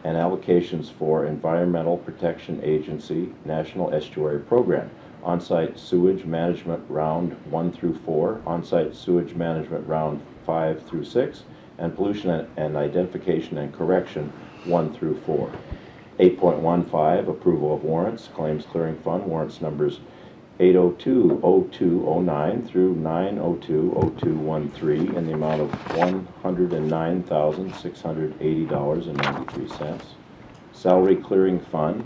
and allocations for Environmental Protection Agency National Estuary Program, on-site sewage management round 1 through 4, on-site sewage management round 5 through 6, and pollution and identification and correction 1 through 4. 8.15, approval of warrants, claims clearing fund, warrants numbers 802-0209 through 902-0213 in the amount of $109,680.93. Salary clearing fund,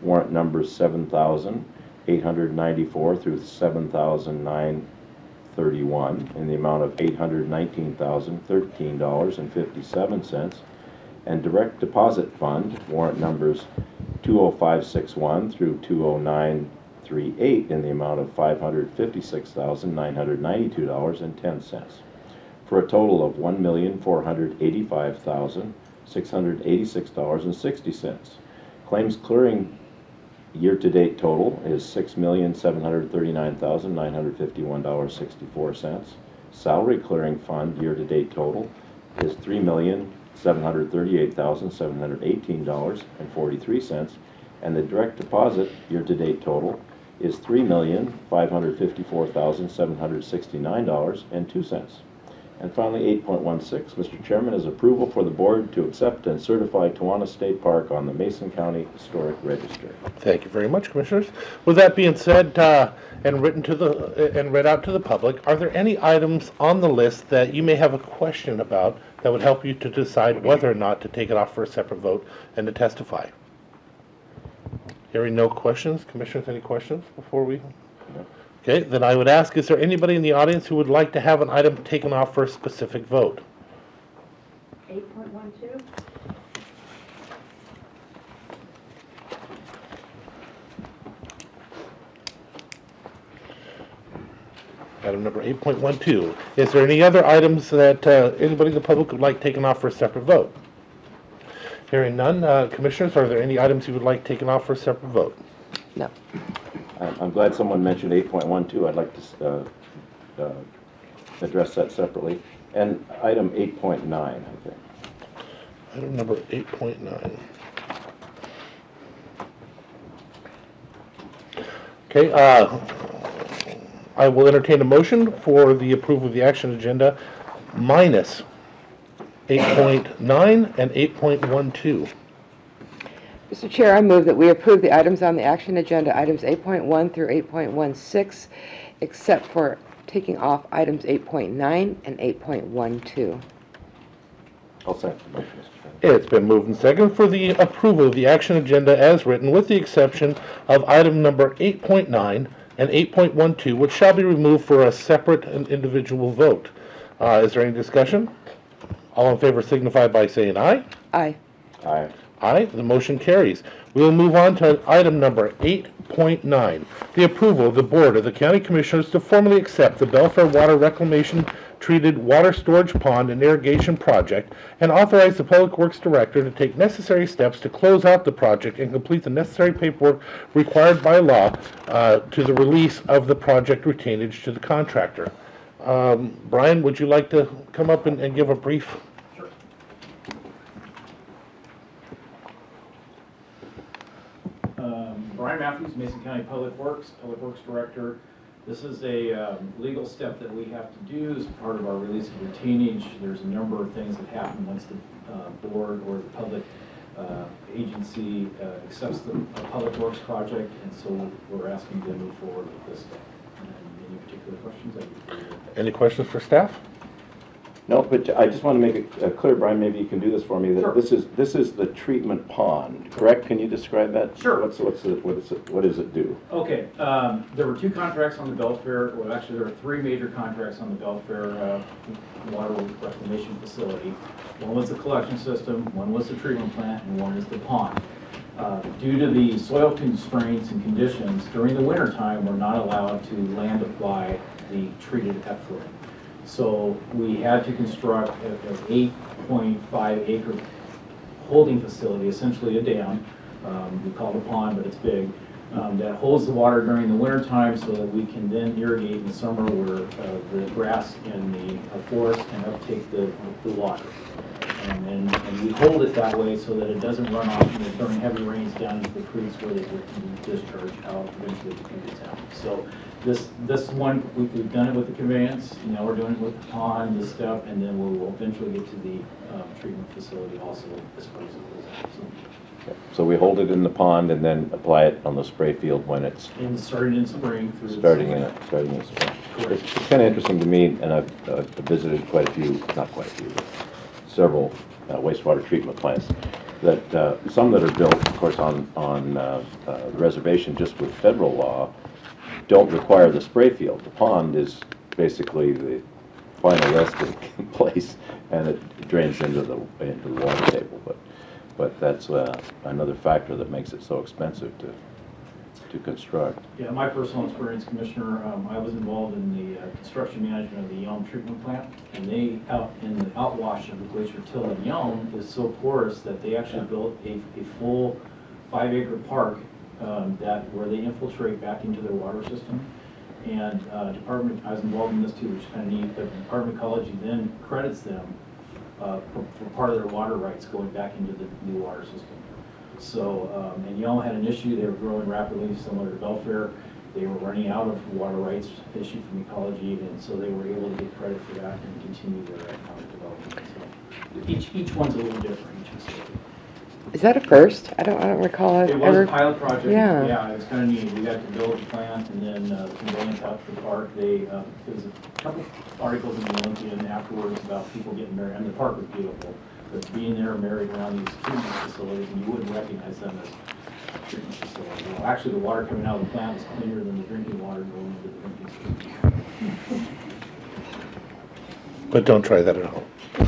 warrant numbers 7,894 through 7,931 in the amount of $819,013.57. and direct deposit fund, warrant numbers 20561 through 20938 in the amount of $556,992.10, for a total of $1,485,686.60. Claims clearing year-to-date total is $6,739,951.64. Salary clearing fund year-to-date total is $3,738,718.43, and the direct deposit year-to-date total is $3,554,769.02. And finally, 8.16, Mr. Chairman, is approval for the board to accept and certify Tawana State Park on the Mason County Historic Register. Thank you very much, Commissioners. With that being said, and read out to the public, are there any items on the list that you may have a question about that would help you to decide whether or not to take it off for a separate vote and to testify? Hearing no questions, Commissioners, any questions before we? No. Okay, then I would ask, is there anybody in the audience who would like to have an item taken off for a specific vote? 8.12? Item number 8.12. Is there any other items that anybody in the public would like taken off for a separate vote? Hearing none, Commissioners, are there any items you would like taken off for a separate vote? No. I'm glad someone mentioned 8.12. I'd like to address that separately. And item 8.9, I think. Item number 8.9. Okay, I will entertain a motion for the approval of the action agenda minus 8.9 and 8.12. Mr. Chair, I move that we approve the items on the action agenda, items 8.1 through 8.16, except for taking off items 8.9 and 8.12. I'll second the motion, Mr. Chairman. It's been moved and seconded for the approval of the action agenda as written, with the exception of item number 8.9 and 8.12, which shall be removed for a separate and individual vote. Is there any discussion? All in favor signify by saying aye. Aye. Aye. Aye, the motion carries. We will move on to item number 8.9, the approval of the Board of the County Commissioners to formally accept the Belfair Water Reclamation Treated Water Storage Pond and Irrigation Project and authorize the Public Works Director to take necessary steps to close out the project and complete the necessary paperwork required by law to the release of the project retainage to the contractor. Brian, would you like to come up and give a brief? Brian Matthews, Mason County Public Works Director. This is a legal step that we have to do as part of our release of retainage. There's a number of things that happen once the board or the public agency accepts the Public Works project, and so we're asking to move forward with this step. Any particular questions? Any questions for staff? No, but I just want to make it clear, Brian, maybe you can do this for me, that Sure. this is the treatment pond, correct? Can you describe that? Sure. What does it do? Okay, there were two contracts on the Belfair, well, actually, there were three major contracts on the Belfair water reclamation facility. One was the collection system, one was the treatment plant, and one was the pond. Due to the soil constraints and conditions, during the wintertime, we're not allowed to land apply the treated effluent. So we had to construct an 8.5 acre holding facility, essentially a dam. We call it a pond, but it's big. That holds the water during the winter time so that we can then irrigate in the summer where the grass in the forest can uptake the water. And we hold it that way so that it doesn't run off during heavy rains down into the creeks where they can discharge out eventually to the town. So this one, we've done it with the conveyance, now we're doing it with the pond, this step, and then we will eventually get to the treatment facility also disposal. So we hold it in the pond and then apply it on the spray field when it's Starting in spring through starting in spring. It's kind of interesting to me, and I've visited quite a few, not quite a few, but several wastewater treatment plants, that some that are built, of course, on the reservation just with federal law, don't require the spray field. The pond is basically final resting place, and it drains into the water table. But that's another factor that makes it so expensive to construct. Yeah, my personal experience, Commissioner, I was involved in the construction management of the Yelm treatment plant, and they out in the outwash of the Glacier Till in Yelm is so porous that they actually built a full 5-acre park where they infiltrate back into their water system. And department, I was involved in this too, which is kind of neat, but the Department of Ecology then credits them for part of their water rights going back into the new water system. So, and Yelm had an issue, they were growing rapidly, similar to Belfair. They were running out of water rights issued from ecology, and so they were able to get credit for that and continue their economic development. So each one's a little different, each facility. Is that a first? I don't recall it It was ever. a pilot project. Yeah. Yeah, it was kind of neat. We got to build the plant and then conveyance out to the park. There was a couple articles in the Olympian afterwards about people getting married, and the park was beautiful. But being there married around these treatment facilities, and you wouldn't recognize them as treatment facilities. Well, actually, the water coming out of the plant was cleaner than the drinking water going into the drinking stream. But don't try that at home. You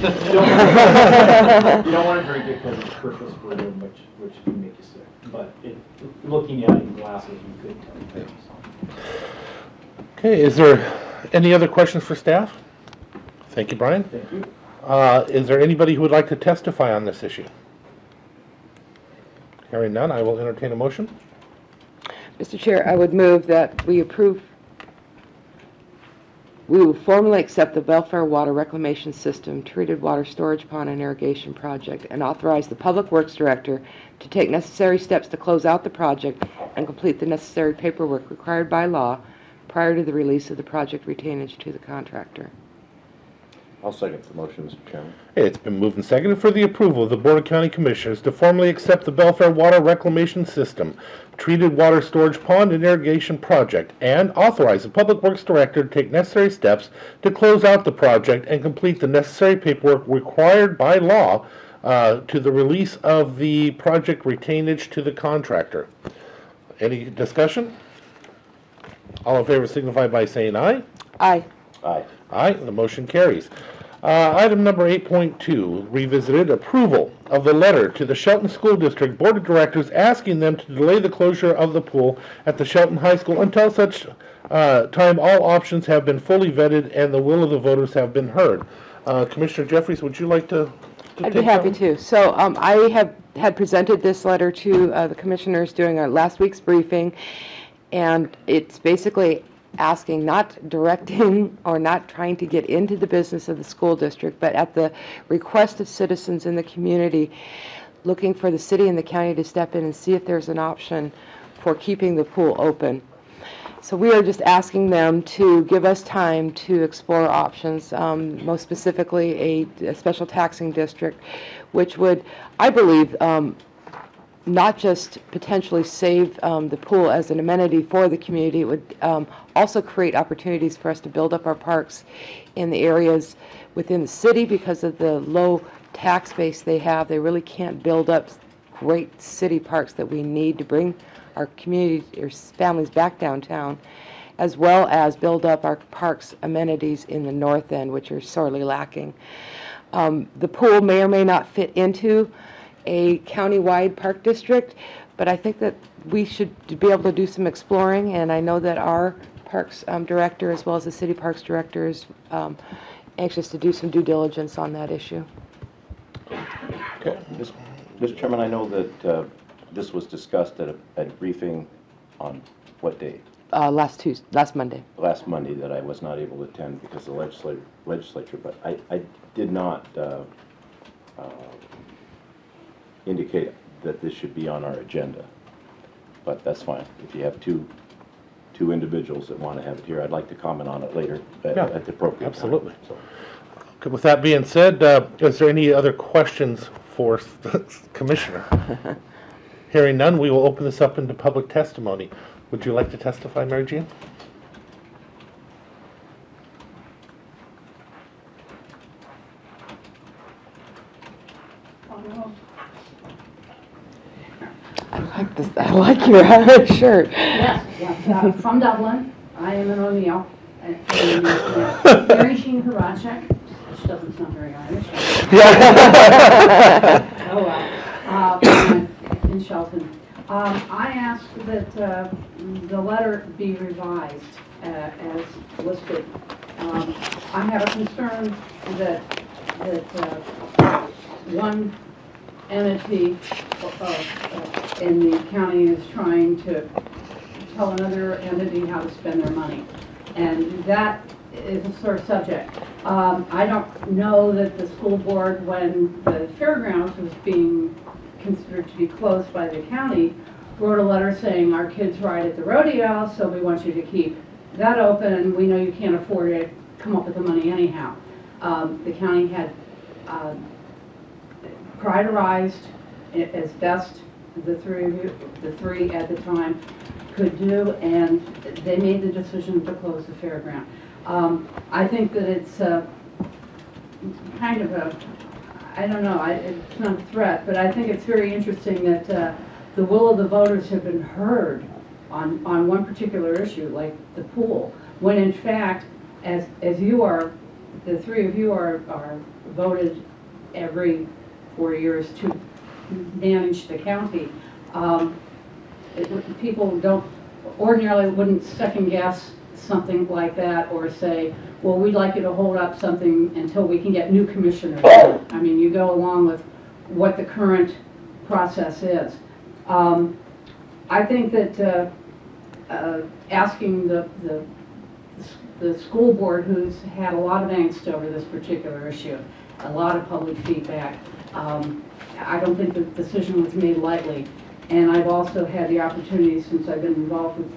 don't want to drink it because it's purpose for them, which can make you sick. But looking at it in glasses, you could tell. Okay, is there any other questions for staff? Thank you, Brian. Thank you. Is there anybody who would like to testify on this issue? Hearing none, I will entertain a motion. Mr. Chair, I would move that we will formally accept the Belfair Water Reclamation System Treated Water Storage Pond and Irrigation Project and authorize the Public Works Director to take necessary steps to close out the project and complete the necessary paperwork required by law prior to the release of the project retainage to the contractor. I'll second the motion, Mr. Chairman. It's been moved and seconded for the approval of the Board of County Commissioners to formally accept the Belfair Water Reclamation System Treated Water Storage Pond and Irrigation Project and authorize the Public Works Director to take necessary steps to close out the project and complete the necessary paperwork required by law to the release of the project retainage to the contractor. Any discussion? All in favor signify by saying aye. Aye. Aye. Aye, the motion carries. Item number 8.2, revisited approval of the letter to the Shelton School District Board of Directors asking them to delay the closure of the pool at the Shelton High School until such time all options have been fully vetted and the will of the voters have been heard. Commissioner Jeffries, would you like to I'd take be happy that to. So I had presented this letter to the commissioners during our last week's briefing, and it's basically asking, not directing or not trying to get into the business of the school district, but at the request of citizens in the community, looking for the city and the county to step in and see if there's an option for keeping the pool open. So we are just asking them to give us time to explore options, most specifically a special taxing district, which would, I believe, not just potentially save the pool as an amenity for the community, it would also create opportunities for us to build up our parks in the areas within the city because of the low tax base they have. They really can't build up great city parks that we need to bring our community or families back downtown, as well as build up our parks amenities in the north end, which are sorely lacking. The pool may or may not fit into a county-wide park district, but I think that we should be able to do some exploring, and I know that our parks director as well as the city parks director is anxious to do some due diligence on that issue. Okay. Mr. Chairman, I know that this was discussed at a briefing on what date? Last Monday. Last Monday, that I was not able to attend because of the legislature, but I did not indicate that this should be on our agenda, but that's fine. If you have two individuals that want to have it here, I'd like to comment on it later at the appropriate Absolutely. time. So. Okay, with that being said, is there any other questions for the Commissioner? Hearing none, we will open this up into public testimony. Would you like to testify, Mary Jean? I like your shirt. Yes, from Dublin. I am an O'Neill. And Mary Jean Horacek, which doesn't sound very Irish. Oh, well. In Shelton. I asked that the letter be revised as listed. I have a concern that one entity in the county is trying to tell another entity how to spend their money. And that is a sore subject. I don't know that the school board, when the fairgrounds was being considered to be closed by the county, wrote a letter saying our kids ride at the rodeo, so we want you to keep that open, and we know you can't afford it, come up with the money anyhow. The county had prioritized it as best the three at the time could do, and they made the decision to close the fairground. I think that it's kind of a, I don't know, it's not a threat, but I think it's very interesting that the will of the voters have been heard on one particular issue, like the pool, when in fact, as you are, the three of you are voted every 4 years to manage the county. People don't ordinarily wouldn't second guess something like that or say, well, we'd like you to hold up something until we can get new commissioners. I mean, you go along with what the current process is. I think that asking the school board, who's had a lot of angst over this particular issue, a lot of public feedback, I don't think the decision was made lightly. And I've also had the opportunity, since I've been involved with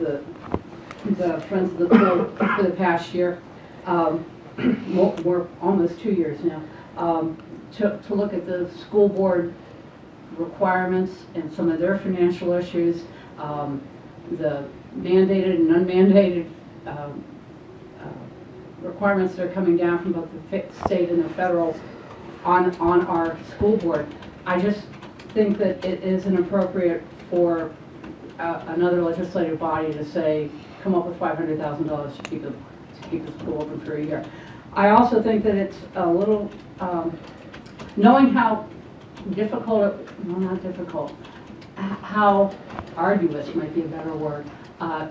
the Friends of the Pool for the past year, we're almost 2 years now, to look at the school board requirements and some of their financial issues, the mandated and unmandated requirements that are coming down from both the state and the federal on our school board. I just think that it is inappropriate for another legislative body to say, come up with $500,000 to keep the school open for a year. I also think that it's a little, knowing how difficult, well, not difficult, how arduous might be a better word, a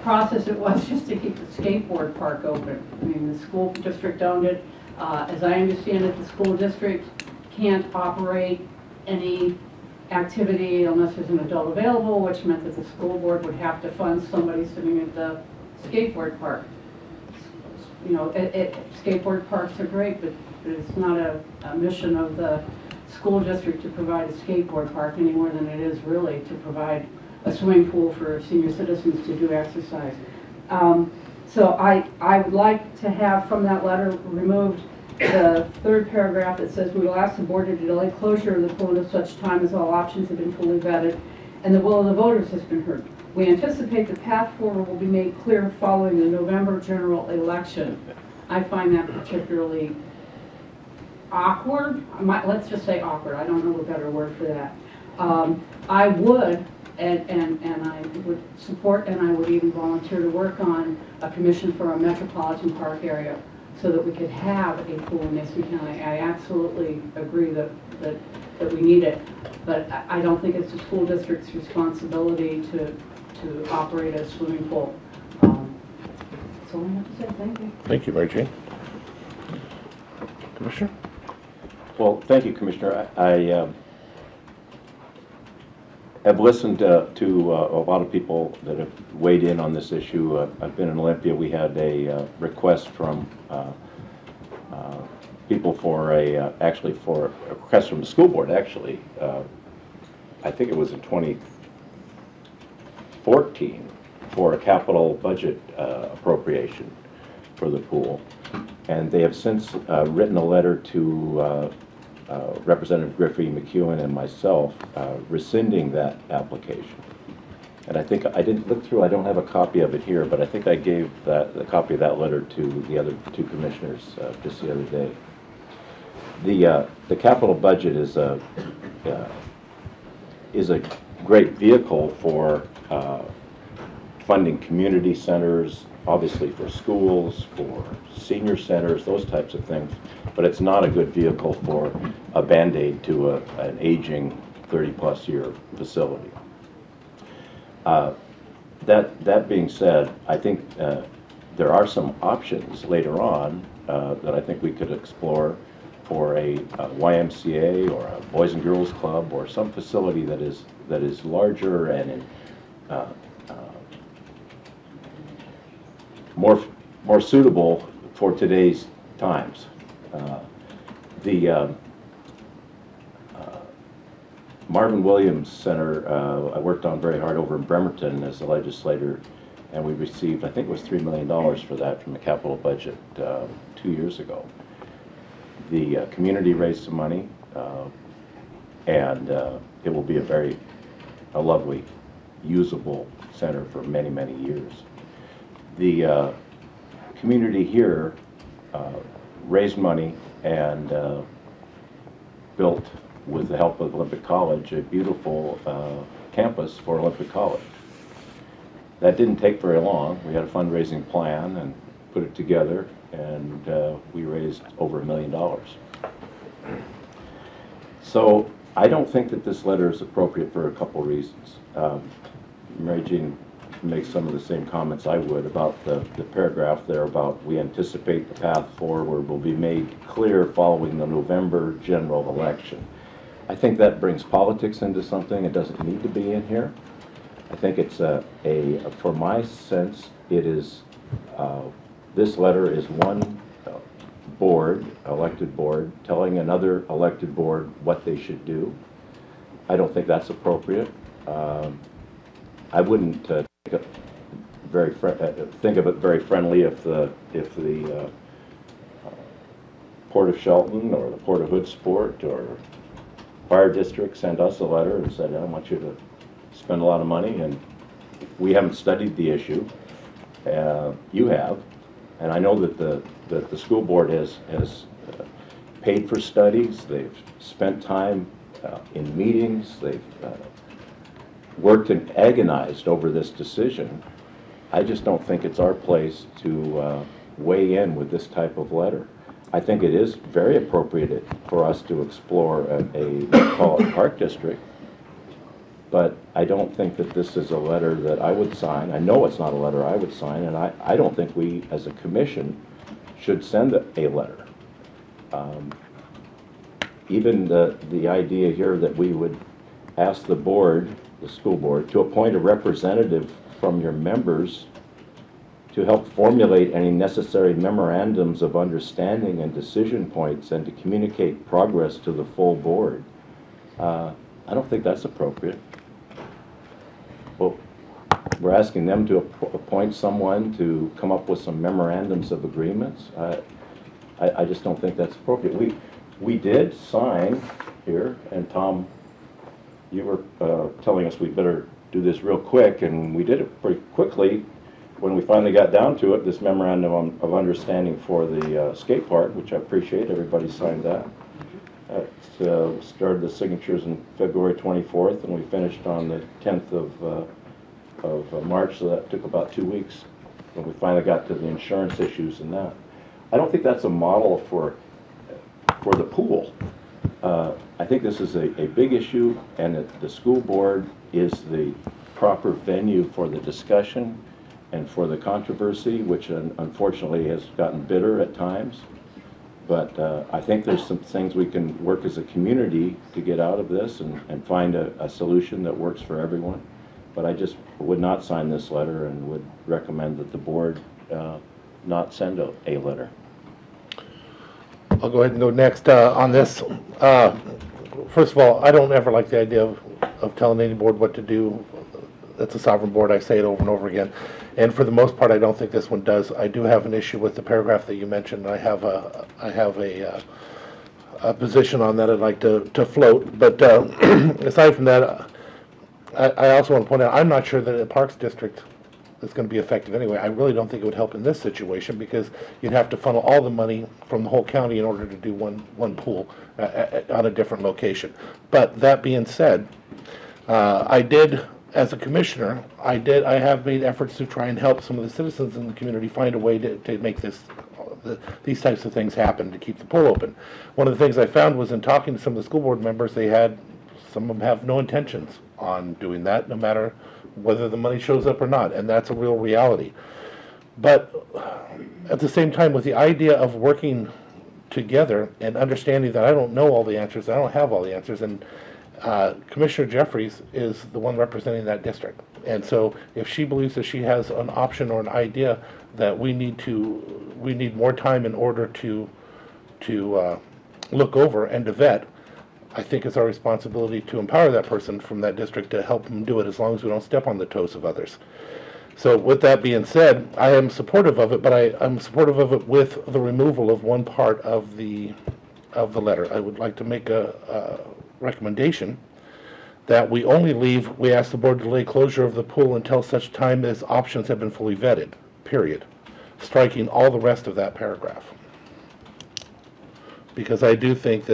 process it was just to keep the skateboard park open. I mean, the school district owned it. As I understand it, the school district can't operate any activity unless there's an adult available, which meant that the school board would have to fund somebody sitting at the skateboard park. You know, skateboard parks are great, but it's not a mission of the school district to provide a skateboard park any more than it is really to provide a swimming pool for senior citizens to do exercise. So I would like to have from that letter removed the third paragraph that says, we will ask the board to delay closure of the pool at such time as all options have been fully vetted and the will of the voters has been heard. We anticipate the path forward will be made clear following the November general election. I find that particularly awkward. Let's just say awkward. I don't know a better word for that. I would, and I would support, and I would even volunteer to work on a commission for a metropolitan park area so that we could have a pool in Mason County. I absolutely agree that we need it, but I don't think it's the school district's responsibility to operate a swimming pool. That's all I have to say. Thank you. Thank you, Mary Jane. Commissioner? Well, thank you, Commissioner. I have listened to a lot of people that have weighed in on this issue. I've been in Olympia. We had a request from people for actually for a request from the school board, actually. I think it was in 2014 for a capital budget appropriation for the pool. And they have since written a letter to Representative Griffey McEwen and myself rescinding that application. And I think I didn't look through, I don't have a copy of it here, but I think I gave the copy of that letter to the other two commissioners just the other day. The capital budget is a great vehicle for funding community centers, obviously for schools, for senior centers, those types of things, but it's not a good vehicle for a Band-Aid to an aging 30-plus year facility. That being said, I think there are some options later on that I think we could explore for a YMCA or a Boys and Girls Club or some facility that is larger and more suitable for today's times. The Marvin Williams Center, I worked on very hard over in Bremerton as a legislator, and we received, I think it was $3 million for that from the capital budget 2 years ago. The community raised some money, and it will be a lovely, usable center for many, many years. The community here raised money and built, with the help of Olympic College, a beautiful campus for Olympic College. That didn't take very long. We had a fundraising plan and put it together, and we raised over $1 million. So I don't think that this letter is appropriate for a couple reasons. Mary Jean makes some of the same comments I would about the paragraph there about we anticipate the path forward will be made clear following the November general election. I think that brings politics into something. It doesn't need to be in here. I think it's for my sense, it is, this letter is one board, elected board, telling another elected board what they should do. I don't think that's appropriate. I wouldn't think of it very friendly if the Port of Shelton or the Port of Hoodsport or Fire District sent us a letter and said, I want you to spend a lot of money, and we haven't studied the issue. You have, and I know that the school board has paid for studies. They've spent time in meetings. They've worked and agonized over this decision. I just don't think it's our place to weigh in with this type of letter. I think it is very appropriate for us to explore a call it park district, but I don't think that this is a letter that I would sign. I know it's not a letter I would sign, and I don't think we as a commission should send a letter. Even the idea here that we would ask the board, the school board, to appoint a representative from your members to help formulate any necessary memorandums of understanding and decision points and to communicate progress to the full board. I don't think that's appropriate. Well, we're asking them to appoint someone to come up with some memorandums of agreements. I just don't think that's appropriate. We did sign here, and Tom, you were telling us we better do this real quick, and we did it pretty quickly. When we finally got down to it, this memorandum of understanding for the skate park, which I appreciate, everybody signed that. Started the signatures on February 24th, and we finished on the 10th of March, so that took about 2 weeks when we finally got to the insurance issues and that. I don't think that's a model for the pool. I think this is a big issue, and the school board is the proper venue for the discussion and for the controversy, which unfortunately has gotten bitter at times. But I think there's some things we can work as a community to get out of this and find a solution that works for everyone. But I just would not sign this letter and would recommend that the board not send a letter. I'll go ahead and go next on this. First of all, I don't ever like the idea of telling any board what to do. That's a sovereign board. I say it over and over again. And for the most part, I don't think this one does. I do have an issue with the paragraph that you mentioned. I have a position on that I'd like to float. But aside from that, I also want to point out, I'm not sure that a Parks District is going to be effective anyway. I really don't think it would help in this situation because you'd have to funnel all the money from the whole county in order to do one pool on a different location. But that being said, I did as a commissioner, I have made efforts to try and help some of the citizens in the community find a way to make these types of things happen, to keep the pool open. One of the things I found was in talking to some of the school board members, some of them have no intentions on doing that, no matter whether the money shows up or not, and that's a real reality. But at the same time, with the idea of working together and understanding that I don't know all the answers, I don't have all the answers, and Commissioner Jeffries is the one representing that district. And so if she believes that she has an option or an idea that we need more time in order to look over and to vet, I think it's our responsibility to empower that person from that district to help them do it, as long as we don't step on the toes of others. So with that being said, I am supportive of it, but I'm supportive of it with the removal of one part of the letter. I would like to make a recommendation that we ask the board to delay closure of the pool until such time as options have been fully vetted, period. Striking all the rest of that paragraph. Because I do think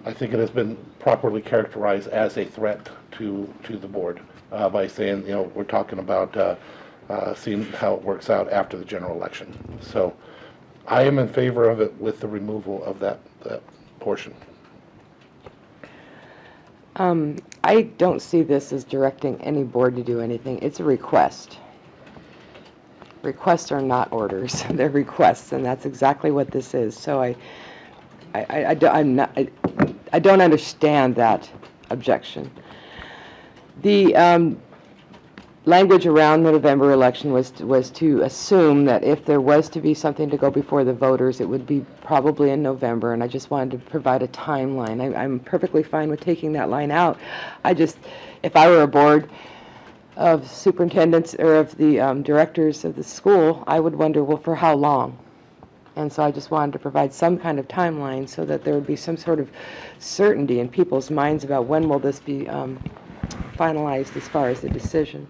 I think it has been properly characterized as a threat to the board by saying, we're talking about seeing how it works out after the general election. So I am in favor of it with the removal of that portion. I don't see this as directing any board to do anything. It's a request. Requests are not orders. They're requests, and that's exactly what this is. So I don't understand that objection. The language around the November election was to assume that if there was to be something to go before the voters, it would be probably in November, and I just wanted to provide a timeline. I'm perfectly fine with taking that line out. If I were a board of superintendents or of the directors of the school, I would wonder, well, for how long? And so I just wanted to provide some kind of timeline so that there would be some sort of certainty in people's minds about when will this be finalized as far as the decision.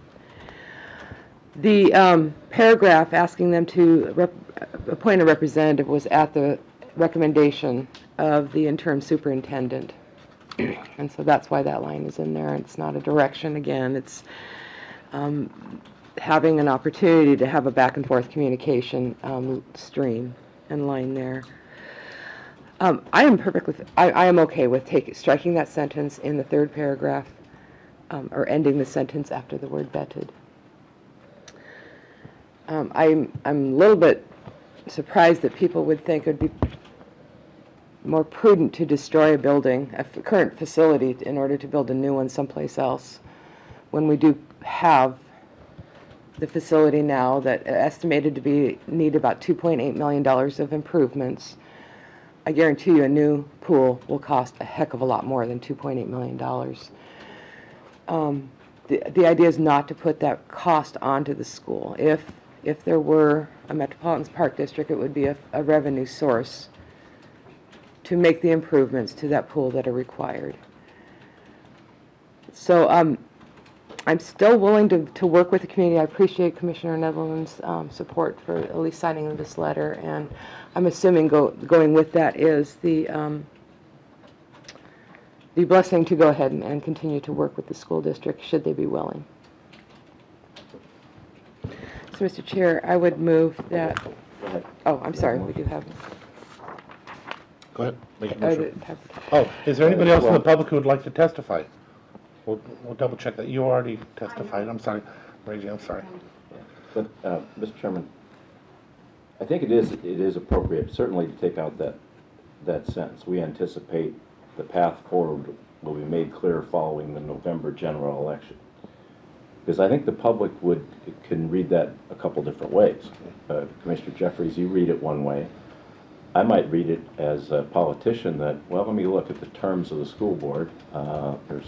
The paragraph asking them to appoint a representative was at the recommendation of the interim superintendent. And so that's why that line is in there. It's not a direction. Again, it's having an opportunity to have a back and forth communication stream and line there. I am okay with striking that sentence in the third paragraph or ending the sentence after the word vetted. I'm a little bit surprised that people would think it would be more prudent to destroy a building, a current facility, in order to build a new one someplace else, when we do have the facility now that estimated to need about $2.8 million of improvements. I guarantee you a new pool will cost a heck of a lot more than $2.8 million. The idea is not to put that cost onto the school. If there were a Metropolitan Park District, it would be a revenue source to make the improvements to that pool that are required. So I'm still willing to work with the community. I appreciate Commissioner Netherland's support for at least signing this letter, and I'm assuming going with that is the blessing to go ahead and continue to work with the school district should they be willing. So, Mr. Chair, I would move that. Go ahead. Oh, I'm sorry. We do have. Go ahead. Make a motion. Is there anybody else in the public who would like to testify? We'll double check that. You already testified. I'm sorry. Reggie, I'm sorry. But, Mr. Chairman, I think it is appropriate, certainly, to take out that sentence. We anticipate the path forward will be made clear following the November general election. Because I think the public can read that a couple different ways. Commissioner Jeffries, you read it one way. I might read it as a politician that, well, let me look at the terms of the school board. There's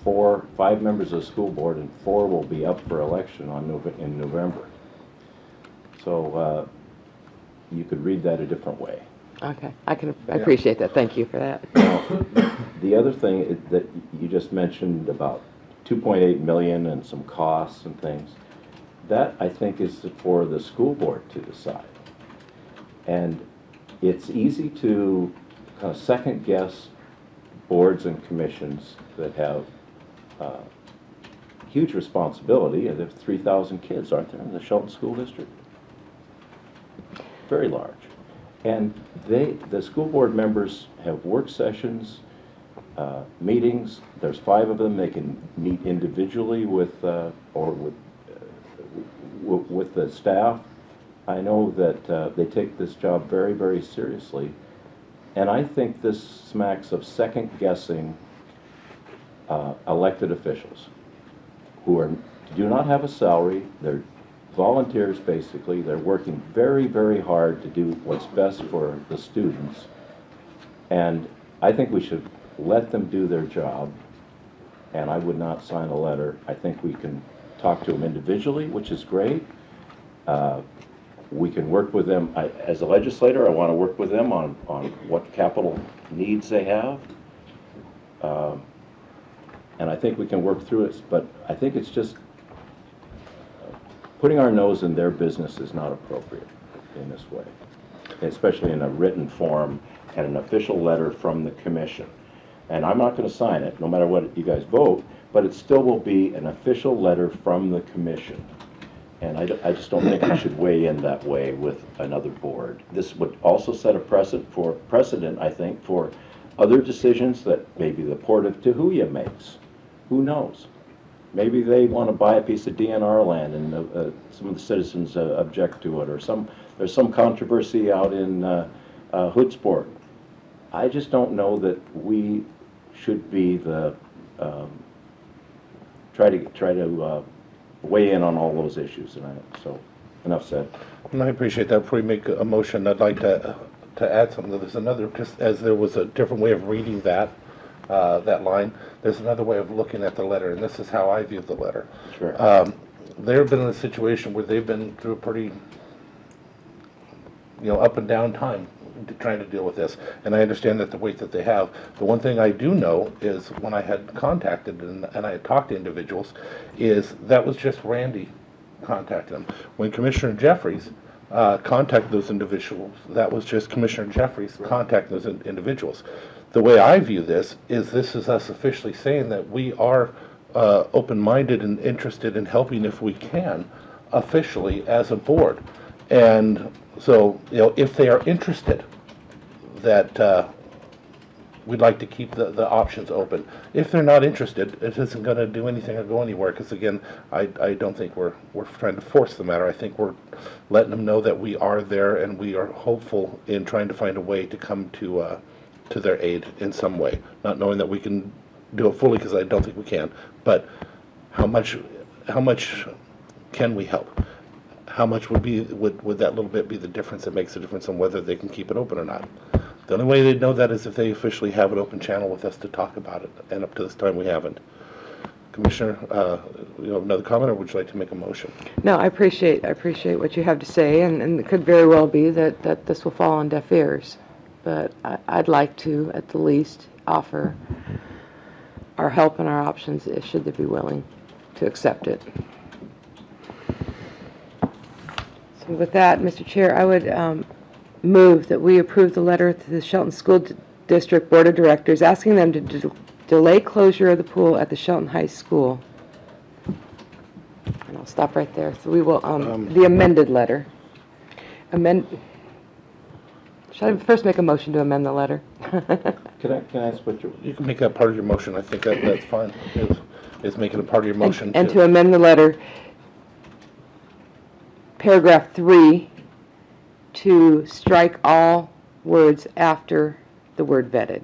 5 members of the school board, and 4 will be up for election in November. So you could read that a different way. Okay, I appreciate that. Thank you for that. Now, the other thing that you just mentioned about $2.8 million and some costs and things, that I think is for the school board to decide. And it's easy to second guess boards and commissions that have huge responsibility. There's 3,000 kids, aren't there, in the Shelton School District? Very large. And the school board members have work sessions, meetings. There's 5 of them. They can meet individually with with the staff. I know that they take this job very, very seriously. And I think this smacks of second-guessing elected officials who do not have a salary. They're volunteers, basically. They're working very, very hard to do what's best for the students. And I think we should let them do their job. And I would not sign a letter. I think we can talk to them individually, which is great. We can work with them. As a legislator, I want to work with them on what capital needs they have. And I think we can work through it. But I think it's just putting our nose in their business is not appropriate in this way, especially in a written form and an official letter from the commission. And I'm not going to sign it, no matter what you guys vote, but it still will be an official letter from the commission. And I just don't think we should weigh in that way with another board. This would also set a precedent, I think, for other decisions that maybe the Port of Tahuya makes. Who knows? Maybe they want to buy a piece of DNR land and some of the citizens object to it, or there's some controversy out in Hoodsport. I just don't know that we should be the try to weigh in on all those issues. And so enough said. And I appreciate that. Before we make a motion, I'd like to add something. There's another, just as there was a different way of reading that line, there's another way of looking at the letter, and this is how I view the letter. Sure. They've been in a situation where they've been through a pretty, up and down time trying to deal with this, and I understand that the weight that they have. The one thing I do know is when I had contacted and I had talked to individuals, is that was just Randy contacted them. When Commissioner Jeffries contacted those individuals, that was just Commissioner Jeffries contacting those individuals. The way I view this is us officially saying that we are open-minded and interested in helping if we can, officially as a board. And so, if they are interested, that we'd like to keep the options open. If they're not interested, it isn't going to do anything or go anywhere, because again, I don't think we're trying to force the matter. I think we're letting them know that we are there and we are hopeful in trying to find a way to come to their aid in some way. Not knowing that we can do it fully, because I don't think we can, but how much can we help? How much would that little bit be the difference that makes a difference on whether they can keep it open or not? The only way they'd know that is if they officially have an open channel with us to talk about it, and up to this time we haven't. Commissioner, you have another comment, or would you like to make a motion? No, I appreciate what you have to say, and it could very well be that this will fall on deaf ears. But I'd like to, at the least, offer our help and our options, should they be willing to accept it. So with that, Mr. Chair, I would move that we approve the letter to the Shelton School District Board of Directors asking them to delay closure of the pool at the Shelton High School. And I'll stop right there. So we will, the amended letter. Should I first make a motion to amend the letter? Can I ask what You can make that part of your motion. I think that's fine. Is making it part of your motion. And to amend the letter, paragraph 3, to strike all words after the word vetted.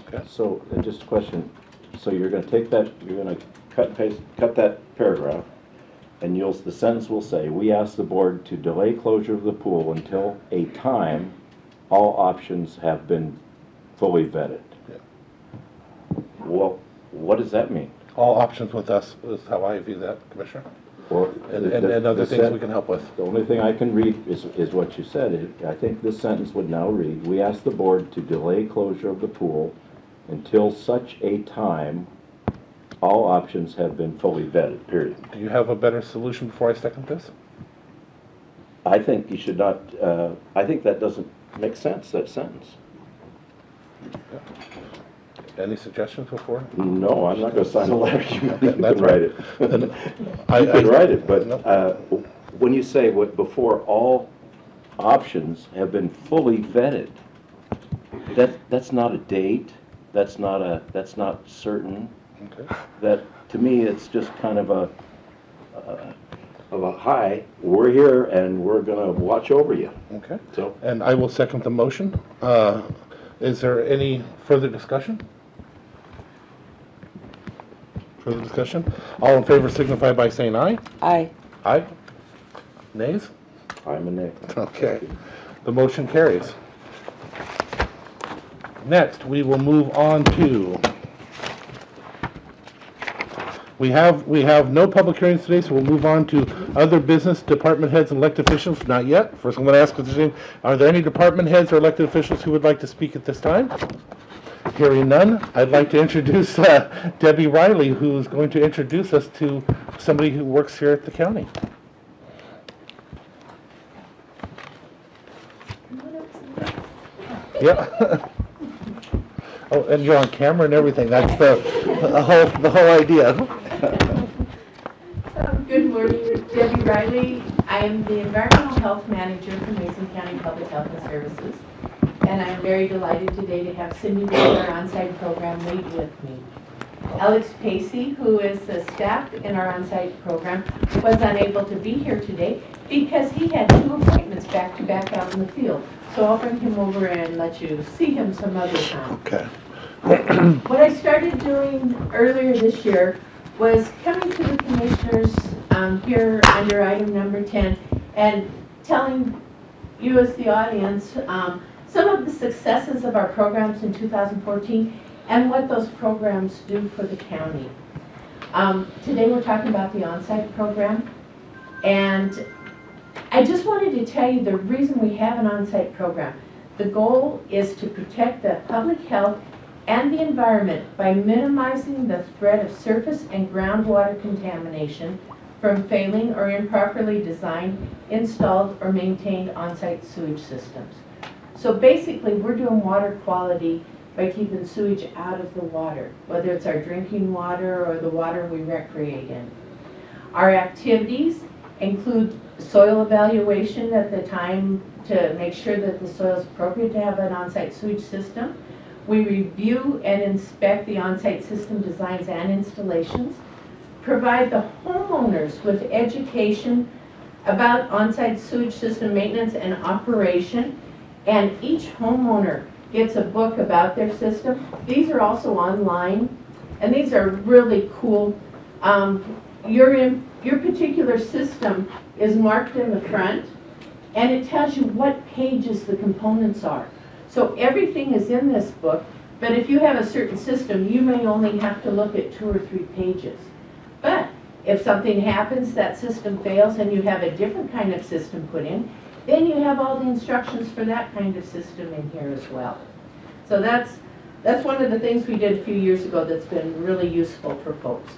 Okay. So just a question. So you're going to take that, you're going to cut that paragraph, and the sentence will say, we ask the board to delay closure of the pool until a time all options have been fully vetted. Yeah. Well, what does that mean? All options with us is how I view that, Commissioner. Well, and other things we can help with. The only thing I can read is what you said. I think this sentence would now read, we ask the board to delay closure of the pool until such a time all options have been fully vetted, period. Do you have a better solution before I second this? I think you should not, I think that doesn't make sense, that sentence. Any suggestions before? No, I'm not gonna sign a letter. You can That's write it. And You can write it, but No. when you say before all options have been fully vetted, that's not a date, that's not certain. Okay. That, to me, it's just kind of a hi, we're here and we're gonna watch over you. Okay. So, And I will second the motion. Is there any further discussion? Further discussion? All in favor signify by saying aye. Aye. Aye. Nays? I'm a nay. Okay. The motion carries. Next, we will move on to, we have no public hearings today, so we'll move on to other business, department heads and elected officials. Not yet. First, I'm going to ask if there's any, are there any department heads or elected officials who would like to speak at this time? Hearing none, I'd like to introduce Debbie Riley, who's going to introduce us to somebody who works here at the county. Yeah. Oh, and you're on camera and everything. That's the whole idea. Good morning, Debbie Riley. I am the Environmental Health Manager for Mason County Public Health and Services. And I'm very delighted today to have Cindy Wheeler, our on-site program lead with me. Alex Pacey, who is the staff in our on-site program, was unable to be here today because he had 2 appointments back-to-back out in the field. So I'll bring him over and let you see him some other time. Okay. What I started doing earlier this year was coming to the commissioners here under item number 10 and telling you as the audience some of the successes of our programs in 2014 and what those programs do for the county. Today we're talking about the on-site program, and I just wanted to tell you the reason we have an on-site program. The goal is to protect the public health and the environment by minimizing the threat of surface and groundwater contamination from failing or improperly designed, installed, or maintained on-site sewage systems. So basically, we're doing water quality by keeping sewage out of the water, whether it's our drinking water or the water we recreate in. Our activities include soil evaluation at the time to make sure that the soil is appropriate to have an on-site sewage system. We review and inspect the on-site system designs and installations, provide the homeowners with education about on-site sewage system maintenance and operation, and each homeowner gets a book about their system. These are also online, and these are really cool. Your particular system is marked in the front, and it tells you what pages the components are. So everything is in this book, but if you have a certain system, you may only have to look at 2 or 3 pages. But if something happens, that system fails, and you have a different kind of system put in, then you have all the instructions for that kind of system in here as well. So that's one of the things we did a few years ago that's been really useful for folks.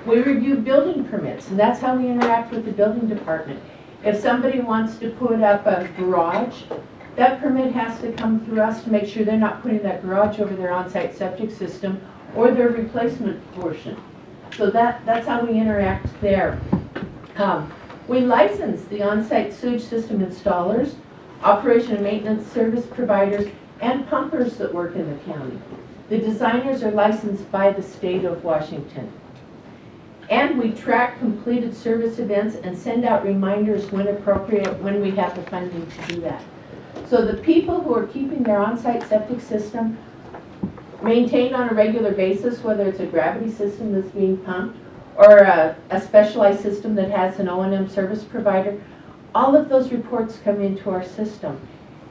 We review building permits, and that's how we interact with the building department. If somebody wants to put up a garage, that permit has to come through us to make sure they're not putting that garage over their on-site septic system or their replacement portion. So that's how we interact there. We license the on-site sewage system installers, operation and maintenance service providers, and pumpers that work in the county. The designers are licensed by the state of Washington. And we track completed service events and send out reminders when appropriate, when we have the funding to do that. So the people who are keeping their on-site septic system maintained on a regular basis, whether it's a gravity system that's being pumped or a specialized system that has an O&M service provider, all of those reports come into our system.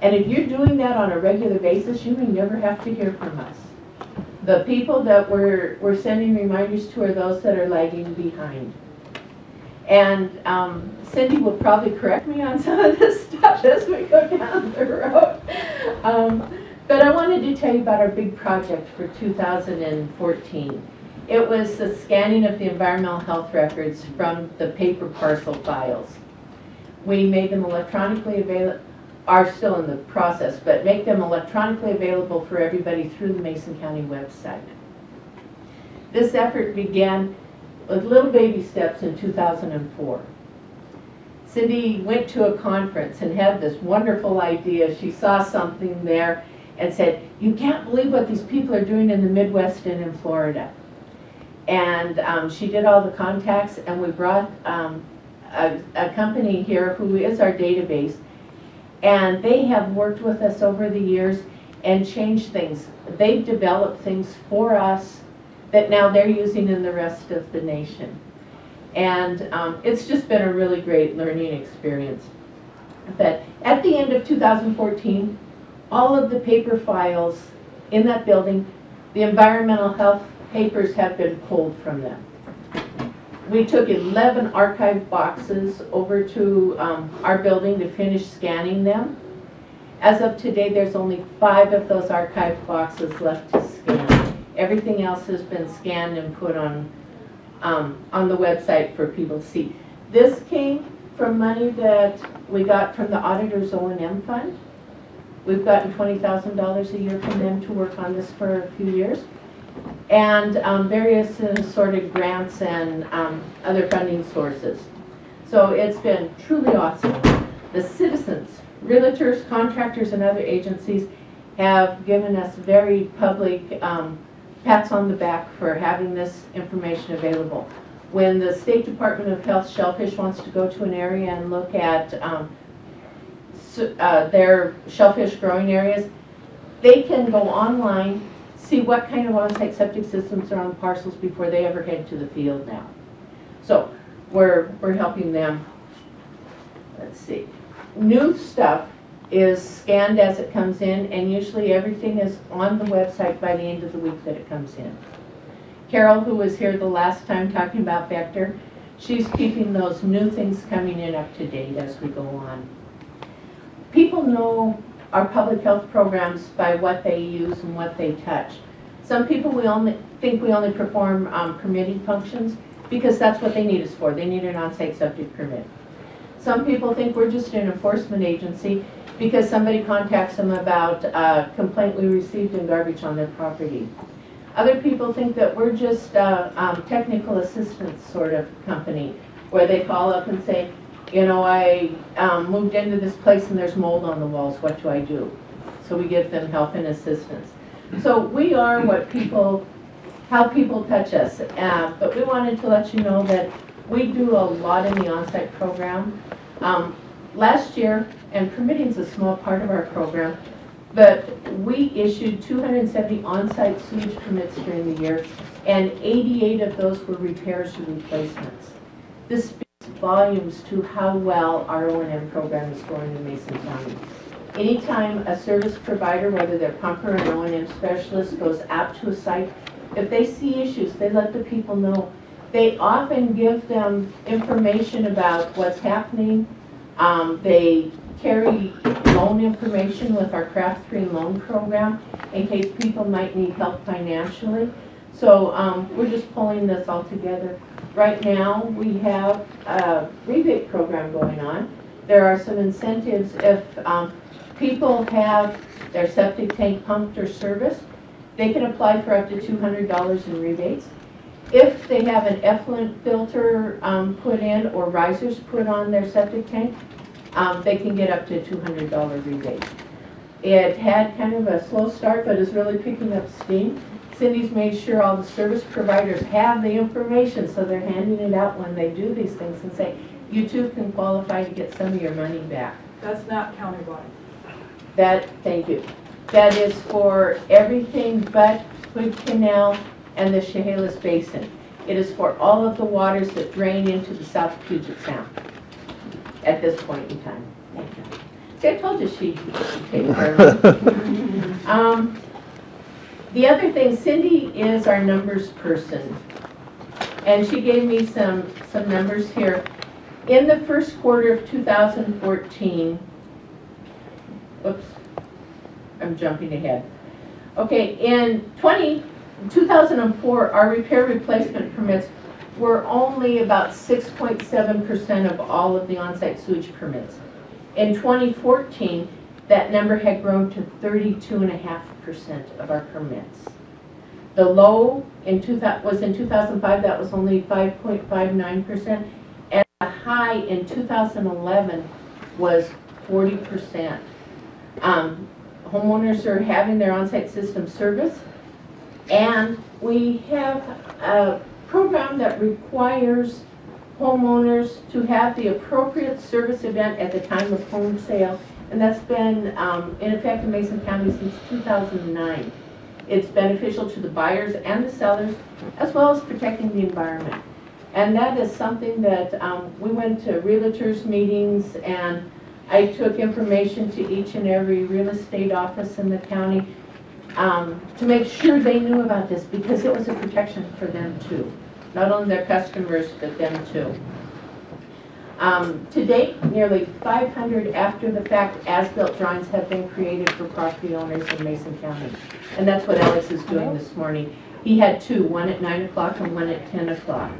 And if you're doing that on a regular basis, you may never have to hear from us. The people that we're sending reminders to are those that are lagging behind. And Cindy will probably correct me on some of this stuff as we go down the road. But I wanted to tell you about our big project for 2014. It was the scanning of the environmental health records from the paper parcel files. We made them electronically are still in the process, but make them electronically available for everybody through the Mason County website. This effort began with little baby steps in 2004. Cindy went to a conference and had this wonderful idea. She saw something there and said, "You can't believe what these people are doing in the Midwest and in Florida." And she did all the contacts, and we brought a company here who is our database, and they have worked with us over the years and changed things. They've developed things for us that now they're using in the rest of the nation. And it's just been a really great learning experience. But at the end of 2014, all of the paper files in that building, the environmental health papers have been pulled from them. We took 11 archive boxes over to our building to finish scanning them. As of today, there's only 5 of those archive boxes left to scan. Everything else has been scanned and put on the website for people to see. This came from money that we got from the auditor's O&M fund. We've gotten $20,000 a year from them to work on this for a few years. And various assorted grants and other funding sources. So it's been truly awesome. The citizens, realtors, contractors, and other agencies have given us very public pats on the back for having this information available. When the State Department of Health Shellfish wants to go to an area and look at their shellfish growing areas, they can go online, see what kind of on-site septic systems are on the parcels before they ever head to the field now. So we're helping them. Let's see. New stuff is scanned as it comes in, and usually everything is on the website by the end of the week that it comes in. Carol, who was here the last time talking about Vector, she's keeping those new things coming in up to date as we go on. People know our public health programs by what they use and what they touch. Some people think we only perform permitting functions because that's what they need us for. They need an on-site septic permit. Some people think we're just an enforcement agency because somebody contacts them about a complaint we received in garbage on their property. Other people think that we're just a technical assistance sort of company where they call up and say, you know, I moved into this place and there's mold on the walls, what do I do? So we give them help and assistance. So we are how people touch us. But we wanted to let you know that we do a lot in the on-site program. Last year, and permitting is a small part of our program, but we issued 270 on-site sewage permits during the year, and 88 of those were repairs or replacements. This speaks volumes to how well our O&M program is going in Mason County. Anytime a service provider, whether they're pumper or an O&M specialist, goes out to a site, if they see issues, they let the people know. They often give them information about what's happening. They carry loan information with our Craft 3 loan program in case people might need help financially. So we're just pulling this all together. Right now we have a rebate program going on. There are some incentives if people have their septic tank pumped or serviced, they can apply for up to $200 in rebates. If they have an effluent filter put in or risers put on their septic tank, they can get up to a $200 rebate. It had kind of a slow start, but is really picking up steam. Cindy's made sure all the service providers have the information, so they're handing it out when they do these things and say, you too can qualify to get some of your money back. That's not countywide. Thank you. That is for everything but Hood Canal and the Chehalis Basin. It is for all of the waters that drain into the South Puget Sound at this point in time. Thank you. See, I told you she'd take care of it. The other thing, Cindy is our numbers person, and she gave me some numbers here. In the first quarter of 2014, oops, I'm jumping ahead. Okay, in 2004, our repair replacement permits were only about 6.7% of all of the on-site sewage permits. In 2014, that number had grown to 32.5% of our permits. The low was in 2005, that was only 5.59%, and the high in 2011 was 40%. Homeowners are having their on-site system service, and we have a program that requires homeowners to have the appropriate service event at the time of home sale, and that's been in effect in Mason County since 2009. It's beneficial to the buyers and the sellers, as well as protecting the environment. And that is something that we went to realtors meetings, and I took information to each and every real estate office in the county to make sure they knew about this, because it was a protection for them too. Not only their customers, but them too. To date, nearly 500 after-the-fact as-built drawings have been created for property owners in Mason County. And that's what Alex is doing this morning. He had two, one at 9 o'clock and one at 10 o'clock.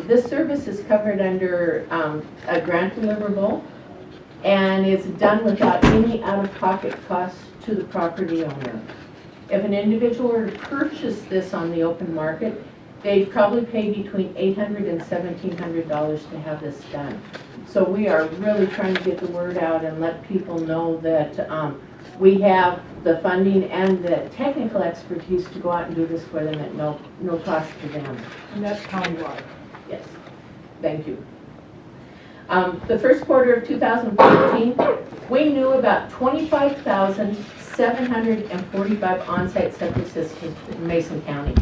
This service is covered under a grant deliverable, and it's done without any out-of-pocket costs to the property owner. If an individual were to purchase this on the open market, they'd probably pay between $800 and $1,700 to have this done. So we are really trying to get the word out and let people know that we have the funding and the technical expertise to go out and do this for them at no cost to them. And that's countywide. Yes, thank you. The first quarter of 2014, we knew about 25,745 on-site septic systems in Mason County.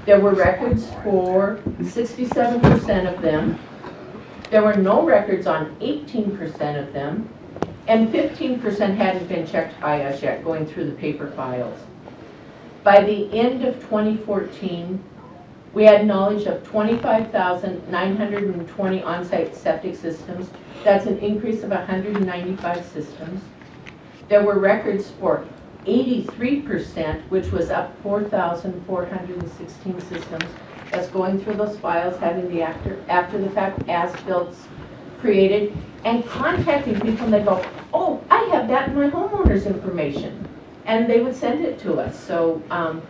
There were records for 67% of them. There were no records on 18% of them, and 15% hadn't been checked by us yet, going through the paper files. By the end of 2014, we had knowledge of 25,920 on-site septic systems. That's an increase of 195 systems. There were records for 83%, which was up 4,416 systems. That's going through those files, having the after-the-fact as-builts created, and contacting people, and they go, oh, I have that in my homeowner's information. And they would send it to us. So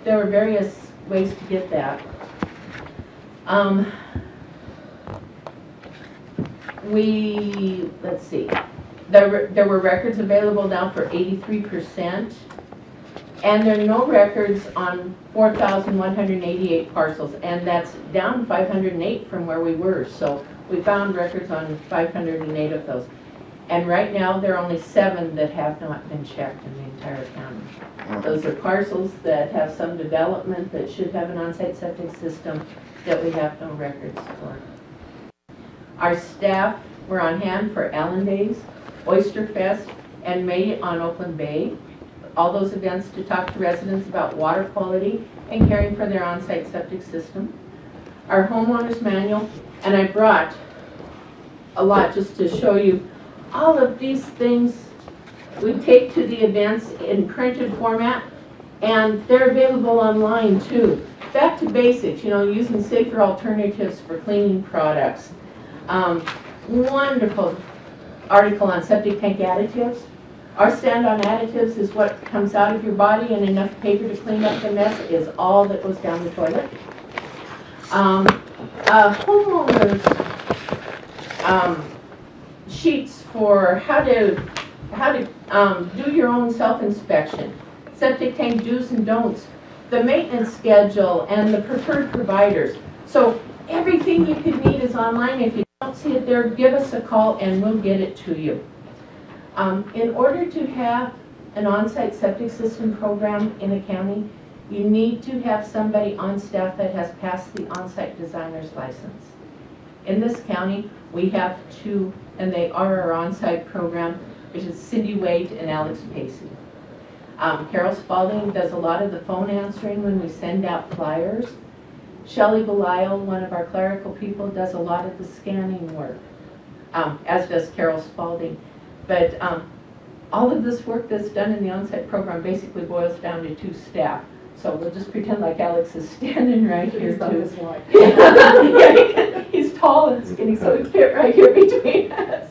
there were various ways to get that. Let's see, there were records available now for 83%, and there are no records on 4,188 parcels, and that's down 508 from where we were. So we found records on 508 of those. And right now, there are only 7 that have not been checked in the entire county. Those are parcels that have some development that should have an on-site septic system that we have no records for. Our staff were on hand for Allen Days, Oyster Fest, and May on Oakland Bay. All those events to talk to residents about water quality and caring for their on-site septic system. Our homeowner's manual, and I brought a lot just to show you all of these things we take to the events in printed format, and they're available online too. Back to basics, using safer alternatives for cleaning products. Wonderful article on septic tank additives. Our stand on additives is what comes out of your body, and enough paper to clean up the mess is all that goes down the toilet. Homeowners sheets for how to do your own self-inspection, septic tank do's and don'ts, the maintenance schedule, and the preferred providers. So everything you could need is online. If you don't see it there, give us a call and we'll get it to you. In order to have an on-site septic system program in a county, you need to have somebody on staff that has passed the on-site designer's license. In this county, we have 2, and they are our on-site program, which is Cindy Wade and Alex Pacey. Carol Spalding does a lot of the phone answering when we send out flyers. Shelley Belial, one of our clerical people, does a lot of the scanning work, as does Carol Spalding. But all of this work that's done in the on-site program basically boils down to 2 staff. So we'll just pretend like Alex is standing right here too. Yeah, he's tall and skinny, so he'd fit right here between us.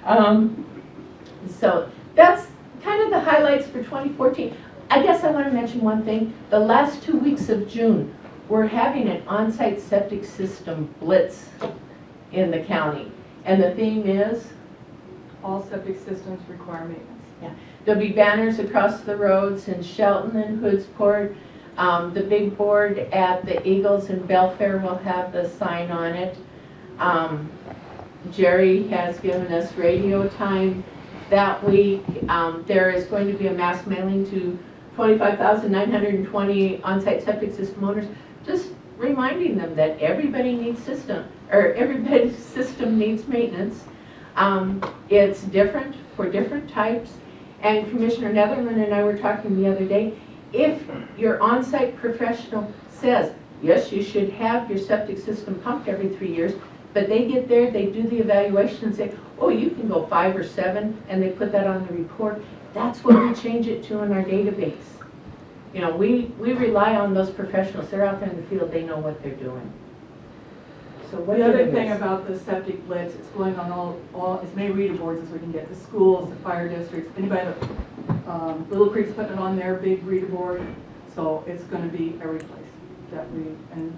So that's kind of the highlights for 2014. I guess I want to mention one thing. The last 2 weeks of June, we're having an on-site septic system blitz in the county. And the theme is? All septic systems require maintenance. There'll be banners across the roads in Shelton and Hoodsport. The big board at the Eagles in Belfair will have the sign on it. Jerry has given us radio time that week. There is going to be a mass mailing to 25,920 on-site septic system owners, just reminding them that everybody needs system, or everybody's system needs maintenance. It's different for different types. And Commissioner Netherland and I were talking the other day, if your on-site professional says, yes, you should have your septic system pumped every 3 years, but they get there, they do the evaluation and say, oh, you can go 5 or 7, and they put that on the report, that's what we change it to in our database. You know, we rely on those professionals. They're out there in the field, they know what they're doing. So what The other thing about the septic blitz, it's going on all as many reader boards as we can get. The schools, the fire districts, anybody that, Little Creek's putting it on their big reader board. So it's going to be every place that we, and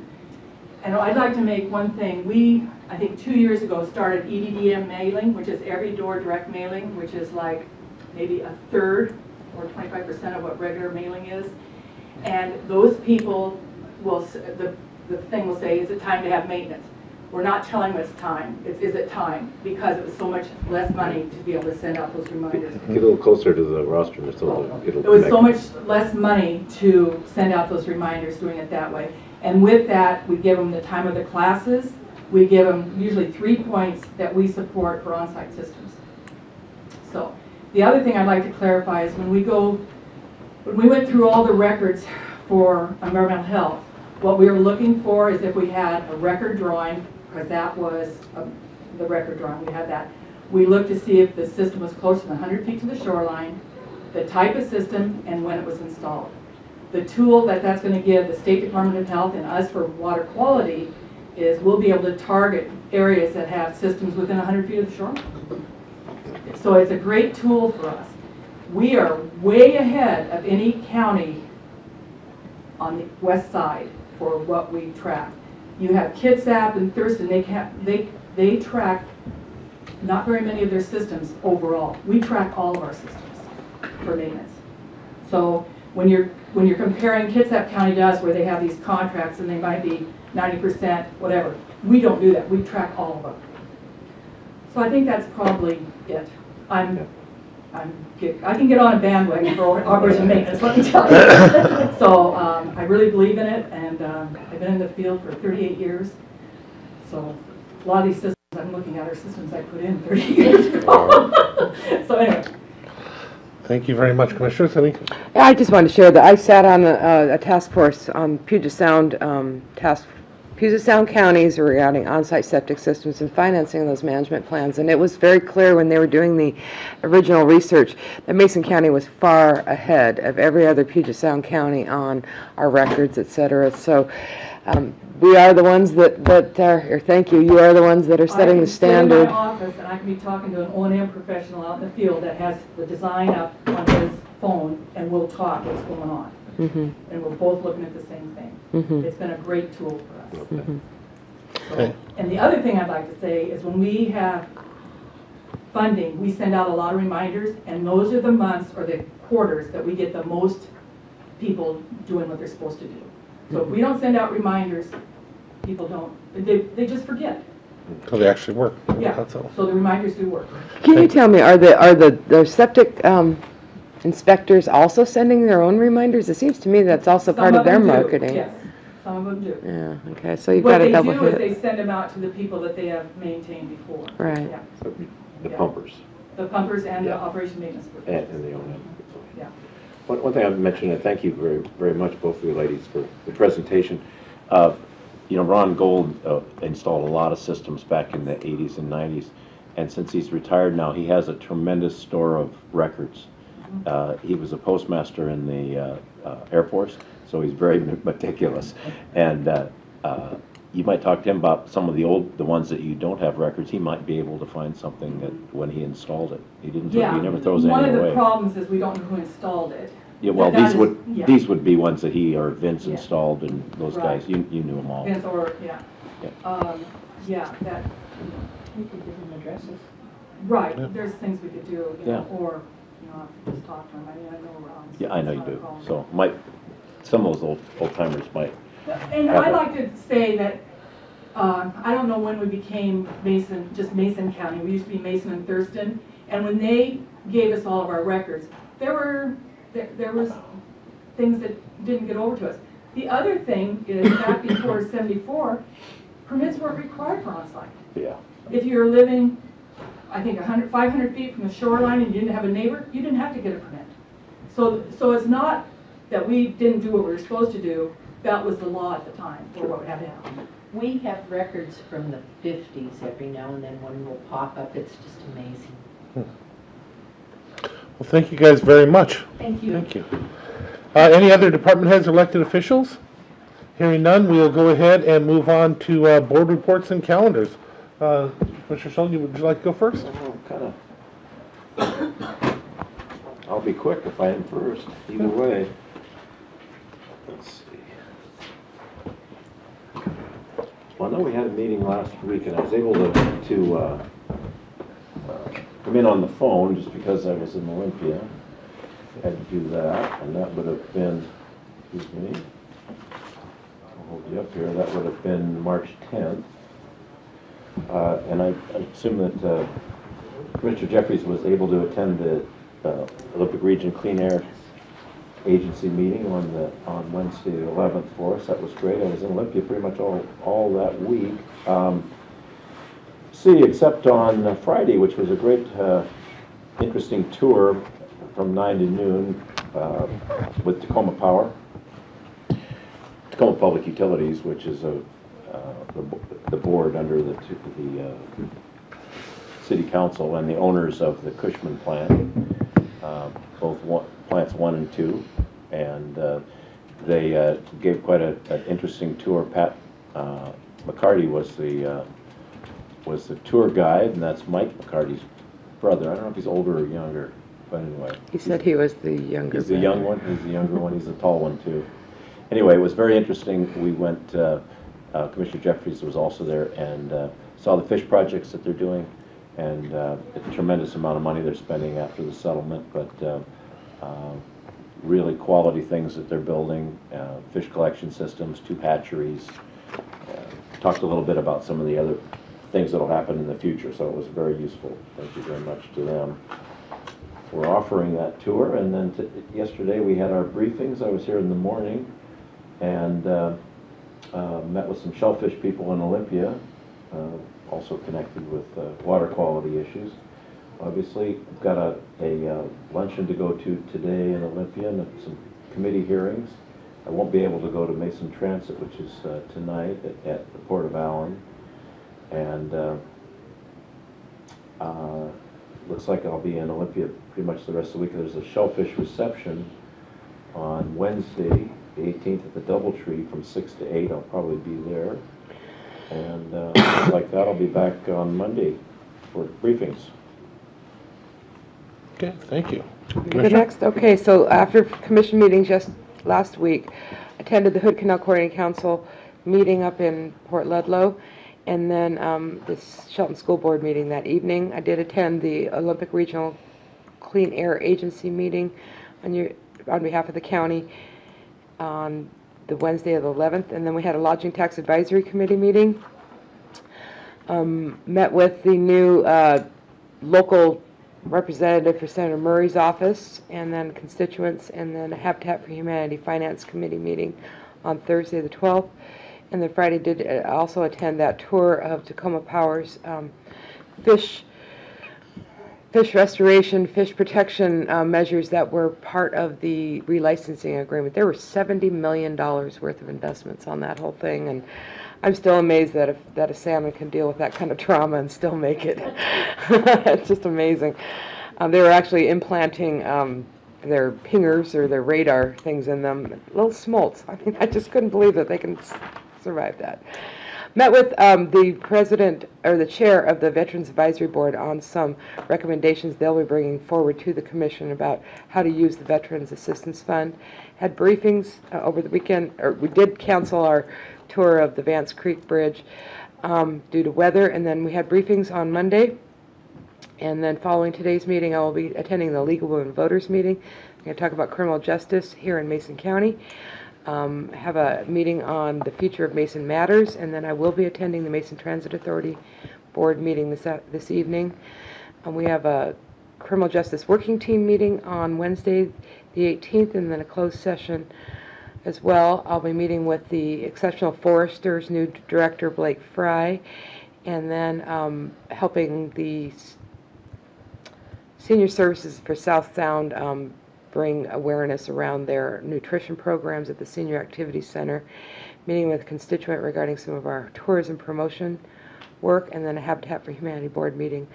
I'd like to make one thing. We, I think 2 years ago, started EDDM mailing, which is every door direct mailing, which is like maybe a third or 25% of what regular mailing is. And those people will, the thing will say, is it time to have maintenance? We're not telling them it's time. Is it time? Because it was so much less money to be able to send out those reminders. Get a little closer to the rostrum, so it'll It was connect. so much less money to send out those reminders doing it that way. And with that, we give them the time of the classes. We give them usually 3 points that we support for on-site systems. So the other thing I'd like to clarify is when we went through all the records for environmental health, what we were looking for is if we had a record drawing, because that was the record drawing, we had that. We looked to see if the system was closer than 100 feet to the shoreline, the type of system, and when it was installed. The tool that's going to give the State Department of Health and us for water quality is we'll be able to target areas that have systems within 100 feet of the shoreline. So it's a great tool for us. We are way ahead of any county on the west side for what we track. You have Kitsap and Thurston, they track not very many of their systems overall. We track all of our systems for maintenance. So when you're comparing Kitsap County to us, where they have these contracts and they might be 90%, whatever, we don't do that. We track all of them. So I think that's probably it. I can get on a bandwagon for operation maintenance, let me tell you. So I really believe in it, and I've been in the field for 38 years. So a lot of these systems I'm looking at are systems I put in 30 years ago. So anyway. Thank you very much, Commissioners. Any? Yeah, I just wanted to share that I sat on a task force on Puget Sound counties regarding on-site septic systems and financing those management plans, and it was very clear when they were doing the original research that Mason County was far ahead of every other Puget Sound county on our records, etc. So we are the ones that are, or thank you, you are the ones that are setting the standard. I can sit in my office and I can be talking to an O&M professional out in the field that has the design up on his phone, and we'll talk what's going on. Mm-hmm. And we're both looking at the same thing. Mm-hmm. It's been a great tool for us. Mm-hmm. Okay. And the other thing I'd like to say is when we have funding, we send out a lot of reminders, and those are the months or the quarters that we get the most people doing what they're supposed to do. So if we don't send out reminders, people don't, they just forget. So they actually work. Yeah, That's all. so the reminders do work. Can you tell me, are the septic inspectors also sending their own reminders? It seems to me that's also part of their marketing. Yes, some of them do. Yeah, okay, so you've got a double hit. What they do is they send them out to the people that they have maintained before. Right. Yeah. The Yeah. pumpers The pumpers and the Yeah. operation maintenance. and the O&M. Yeah. One thing I've mentioned, and thank you very, very much, both of you ladies, for the presentation. You know, Ron Gold installed a lot of systems back in the 80s and 90s, and since he's retired now, he has a tremendous store of records. He was a postmaster in the Air Force, so he's very meticulous. And you might talk to him about some of the ones that you don't have records. He might be able to find something that when he installed it. He never throws one anything of the away. problems is we don't know who installed it. Yeah, well, Yeah. these would be ones that he or Vince Yeah. installed, and those Right. guys, you knew them all. Vince or, yeah. Yeah. Yeah, that, We could give them addresses. right, Yeah. there's things we could do, you Yeah. know, or, you know, just talk to him. I mean, I know Ron. Yeah, I know you it's not a do. problem. So some of those old timers might. And have I'd it. like to say that, I don't know when we became Mason, just Mason County. We used to be Mason and Thurston. And when they gave us all of our records, there was things that didn't get over to us. The other thing is back before 74, permits weren't required for on-site. Yeah. If you're living, I think 500 feet from the shoreline and you didn't have a neighbor, you didn't have to get a permit. So it's not that we didn't do what we were supposed to do. That was the law at the time for what would have to happen. We have records from the 50s every now and then one will pop up. It's just amazing. Well, thank you guys very much. Thank you. Thank you. Any other department heads or elected officials? Hearing none, we'll go ahead and move on to board reports and calendars. Commissioner Schultz, would you like to go first? I'll be quick if I am first, either way. Let's see. Well, I know we had a meeting last week, and I was able to come in on the phone just because I was in Olympia. I had to do that, and that would have been, excuse me, I'll hold you up here, that would have been March 10th. And I assume that Commissioner Jeffries was able to attend the Olympic Region Clean Air Agency meeting on Wednesday the 11th for us. That was great. I was in Olympia pretty much all that week. Except on Friday, which was a great, interesting tour from 9 to noon with Tacoma Power, Tacoma Public Utilities, which is the board under the City Council and the owners of the Cushman plant, plants 1 and 2, and they gave quite an interesting tour. Pat McCarty was the tour guide, and that's Mike McCarty's brother. I don't know if he's older or younger, but anyway. He said he was the younger. He's the young one. He's the younger one. He's the tall one too. Anyway, it was very interesting. We went. Commissioner Jeffries was also there and saw the fish projects that they're doing, and a tremendous amount of money they're spending after the settlement, but really quality things that they're building, fish collection systems, 2 hatcheries. Talked a little bit about some of the other things that will happen in the future, so it was very useful. Thank you very much to them for offering that tour. And then yesterday we had our briefings. I was here in the morning and met with some shellfish people in Olympia, also connected with water quality issues. Obviously, we've got a luncheon to go to today in Olympia and some committee hearings. I won't be able to go to Mason Transit, which is tonight at the Port of Allen. And looks like I'll be in Olympia pretty much the rest of the week. There's a shellfish reception on Wednesday, the 18th at the Doubletree from 6 to 8. I'll probably be there. And like that, I'll be back on Monday for briefings. Okay, thank you. The next, okay, so after commission meetings just last week, attended the Hood Canal Coordinating Council meeting up in Port Ludlow, and then this Shelton School Board meeting that evening. I did attend the Olympic Regional Clean Air Agency meeting on behalf of the county on the Wednesday of the 11th, and then we had a Lodging Tax Advisory Committee meeting. Met with the new local representative for Senator Murray's office, and then constituents, and then a Habitat for Humanity Finance Committee meeting on Thursday the 12th. And then Friday did also attend that tour of Tacoma Power's fish restoration, fish protection measures that were part of the relicensing agreement. There were $70 million worth of investments on that whole thing, and I'm still amazed that a salmon can deal with that kind of trauma and still make it. It's just amazing. They were actually implanting their pingers or their radar things in them, little smolts. I mean, I just couldn't believe that they can survive that. Met with the president, or the chair of the Veterans Advisory Board on some recommendations they'll be bringing forward to the commission about how to use the Veterans Assistance Fund. Had briefings over the weekend, or we did cancel our tour of the Vance Creek Bridge due to weather, and then we had briefings on Monday. And then following today's meeting, I will be attending the League of Women Voters meeting. I'm going to talk about criminal justice here in Mason County. Have a meeting on the future of Mason Matters, and then I will be attending the Mason Transit Authority Board meeting this evening. We have a criminal justice working team meeting on Wednesday the 18th, and then a closed session as well. I'll be meeting with the Exceptional Foresters new director, Blake Fry, and then helping the Senior Services for South Sound bring awareness around their nutrition programs at the Senior Activity Center, meeting with a constituent regarding some of our tourism promotion work, and then a Habitat for Humanity board meeting.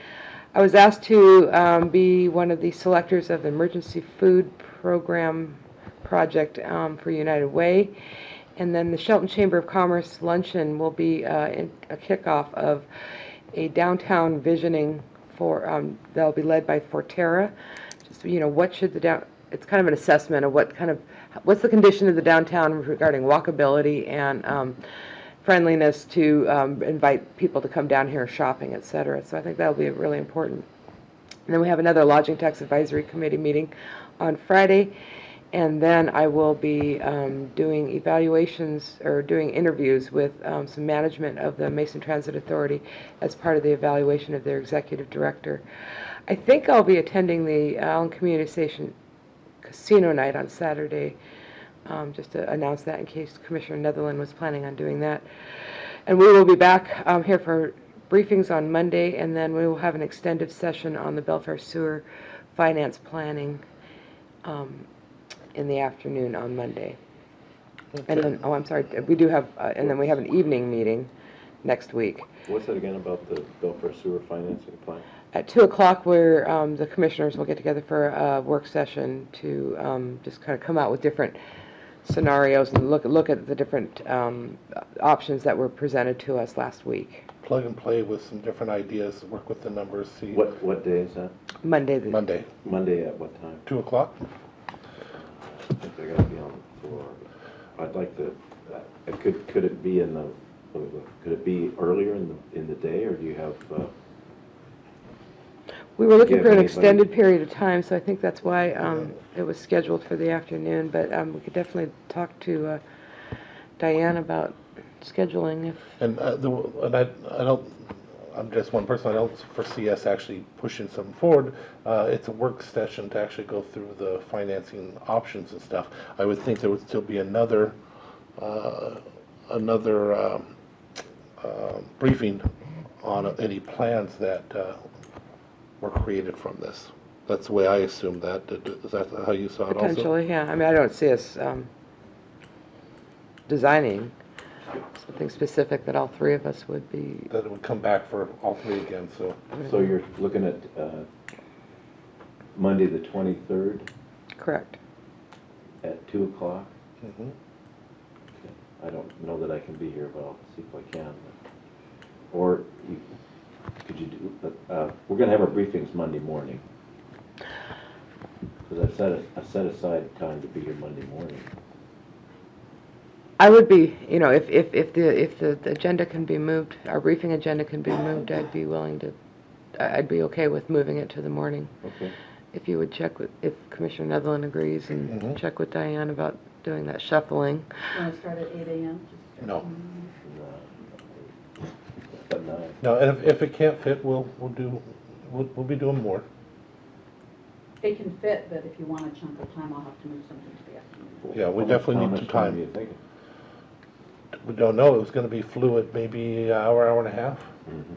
I was asked to be one of the selectors of the Emergency Food Program project for United Way, and then the Shelton Chamber of Commerce luncheon will be a kickoff of a downtown visioning for that'll be led by Forterra. Just, you know, what should the it's kind of an assessment of what's the condition of the downtown regarding walkability and friendliness to invite people to come down here shopping, etc. So I think that'll be really important. And then we have another Lodging Tax Advisory Committee meeting on Friday, and then I will be doing evaluations or doing interviews with some management of the Mason Transit Authority as part of the evaluation of their executive director. I think I'll be attending the Allen Community Station Casino Night on Saturday, just to announce that in case Commissioner Netherland was planning on doing that. And we will be back here for briefings on Monday, and then we will have an extended session on the Belfair Sewer Finance Planning in the afternoon on Monday. Okay. And then, oh, I'm sorry, we do have, and then we have an evening meeting next week. What's that again about the Belfair Sewer Financing Plan? At 2 o'clock, where the commissioners will get together for a work session to just kind of come out with different scenarios and look at the different options that were presented to us last week. Plug and play with some different ideas, work with the numbers, see. What day is that? Monday. Monday. Monday at what time? 2 o'clock. I think I gotta be on the floor. I'd like to, could it be could it be earlier in the day, or do you have? We were looking for an extended period of time, so I think that's why it was scheduled for the afternoon, but we could definitely talk to Diane about scheduling if. And I don't, I'm just one person, I don't foresee us actually pushing something forward. It's a work session to actually go through the financing options and stuff. I would think there would still be another briefing on any plans that were created from this. That's the way I assumed that. Is that how you saw it also? Potentially, yeah. I mean, I don't see us designing something specific that all three of us would be. That it would come back for all three again, so. So you're looking at Monday the 23rd? Correct. At 2 o'clock? Mm-hmm. Okay. I don't know that I can be here, but I'll see if I can. Or could you do, we're going to have our briefings Monday morning. Because I set aside time to be here Monday morning. I would be, you know, if the agenda can be moved, our briefing agenda can be moved, I'd be willing to, I'd be okay with moving it to the morning. Okay. If you would check with, if Commissioner Netherland agrees, and check with Diane about doing that shuffling. Want to start at 8 a.m.? No. At 9. No, and if it can't fit, we'll be doing more. It can fit, but if you want a chunk of time, I'll have to move something to the afternoon. Yeah, we definitely need some time. How much time are you thinking? We don't know. It was going to be fluid, maybe an hour and a half. Mm-hmm.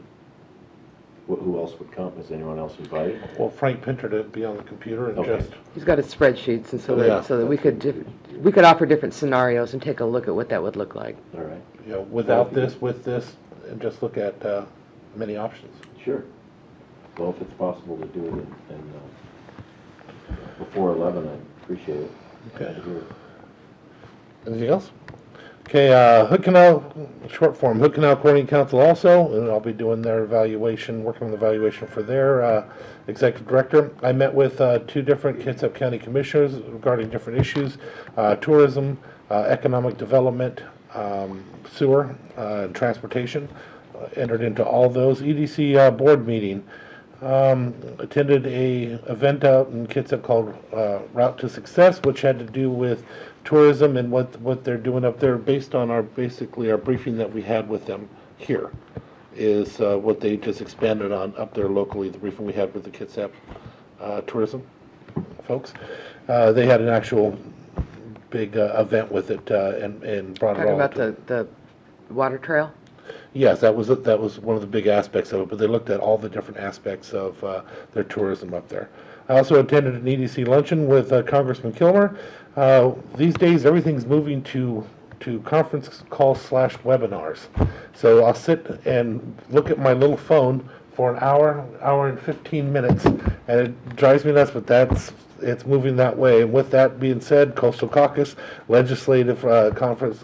Who else would come? Is anyone else invited? Well, Frank Pinter to be on the computer and Okay. just. He's got his spreadsheets, and so Yeah. that we could offer different scenarios and take a look at what that would look like. All right. You know, without this, with this, and just look at many options. Sure. Well, if it's possible to do it before 11, I'd appreciate it. Okay. Glad to hear it. Anything else? Okay, Hood Canal, short form, Hood Canal Coordinating Council also, and I'll be doing their evaluation, working on the evaluation for their executive director. I met with 2 different Kitsap County commissioners regarding different issues, tourism, economic development, sewer, and transportation. Entered into all those. EDC board meeting. Attended a event out in Kitsap called Route to Success, which had to do with tourism and what they're doing up there based on our briefing that we had with them here is what they just expanded on up there locally, the briefing we had with the Kitsap tourism folks. They had an actual big event with it and brought it all. Talking about the water trail? Yes, that was one of the big aspects of it, but they looked at all the different aspects of their tourism up there. I also attended an EDC luncheon with Congressman Kilmer. These days, everything's moving to conference calls / webinars. So I'll sit and look at my little phone for an hour and 15 minutes, and it drives me nuts, but it's moving that way. And with that being said, Coastal Caucus Legislative Conference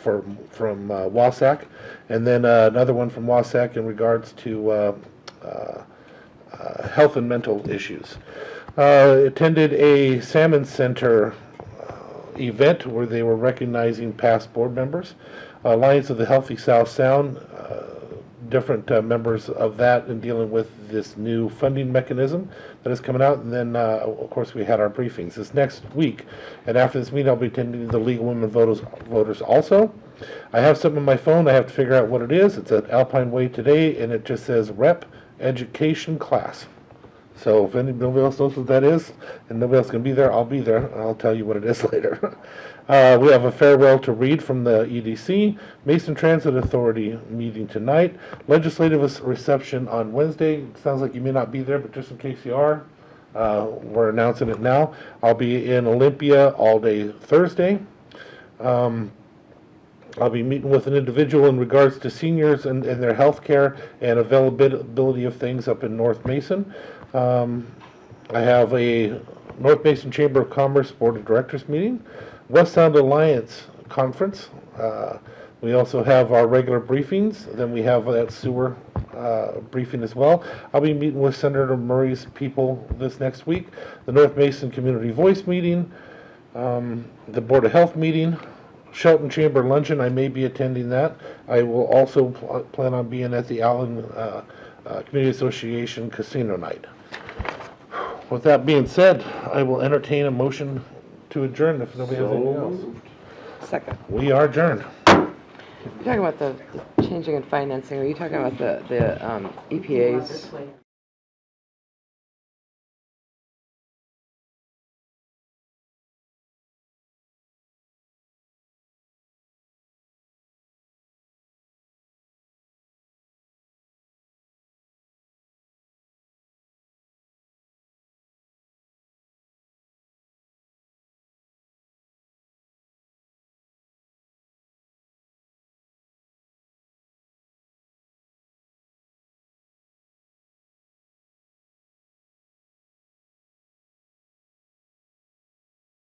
from Wasac, and then another one from Wasac in regards to health and mental issues. Attended a Salmon Center event where they were recognizing past board members. Alliance of the Healthy South Sound, different members of that in dealing with this new funding mechanism that is coming out. And then, of course, we had our briefings this next week. And after this meeting, I'll be attending the League of Women Voters also. I have something on my phone. I have to figure out what it is. It's at Alpine Way today, and it just says Rep Education Class. So if nobody else knows what that is, and nobody else can be there, I'll be there, and I'll tell you what it is later. We have a farewell to read from the EDC, Mason Transit Authority meeting tonight, legislative reception on Wednesday. It sounds like you may not be there, but just in case you are, we're announcing it now. I'll be in Olympia all day Thursday. I'll be meeting with an individual in regards to seniors and their health care and availability of things up in North Mason. I have a North Mason Chamber of Commerce Board of Directors meeting, West Sound Alliance Conference. We also have our regular briefings. Then we have that sewer briefing as well. I'll be meeting with Senator Murray's people this next week. The North Mason Community Voice meeting, the Board of Health meeting, Shelton Chamber Luncheon. I may be attending that. I will also plan on being at the Allen Community Association Casino Night. With that being said, I will entertain a motion to adjourn if nobody has anything else. Second. We are adjourned. You're talking about the changing in financing. Are you talking about the EPA's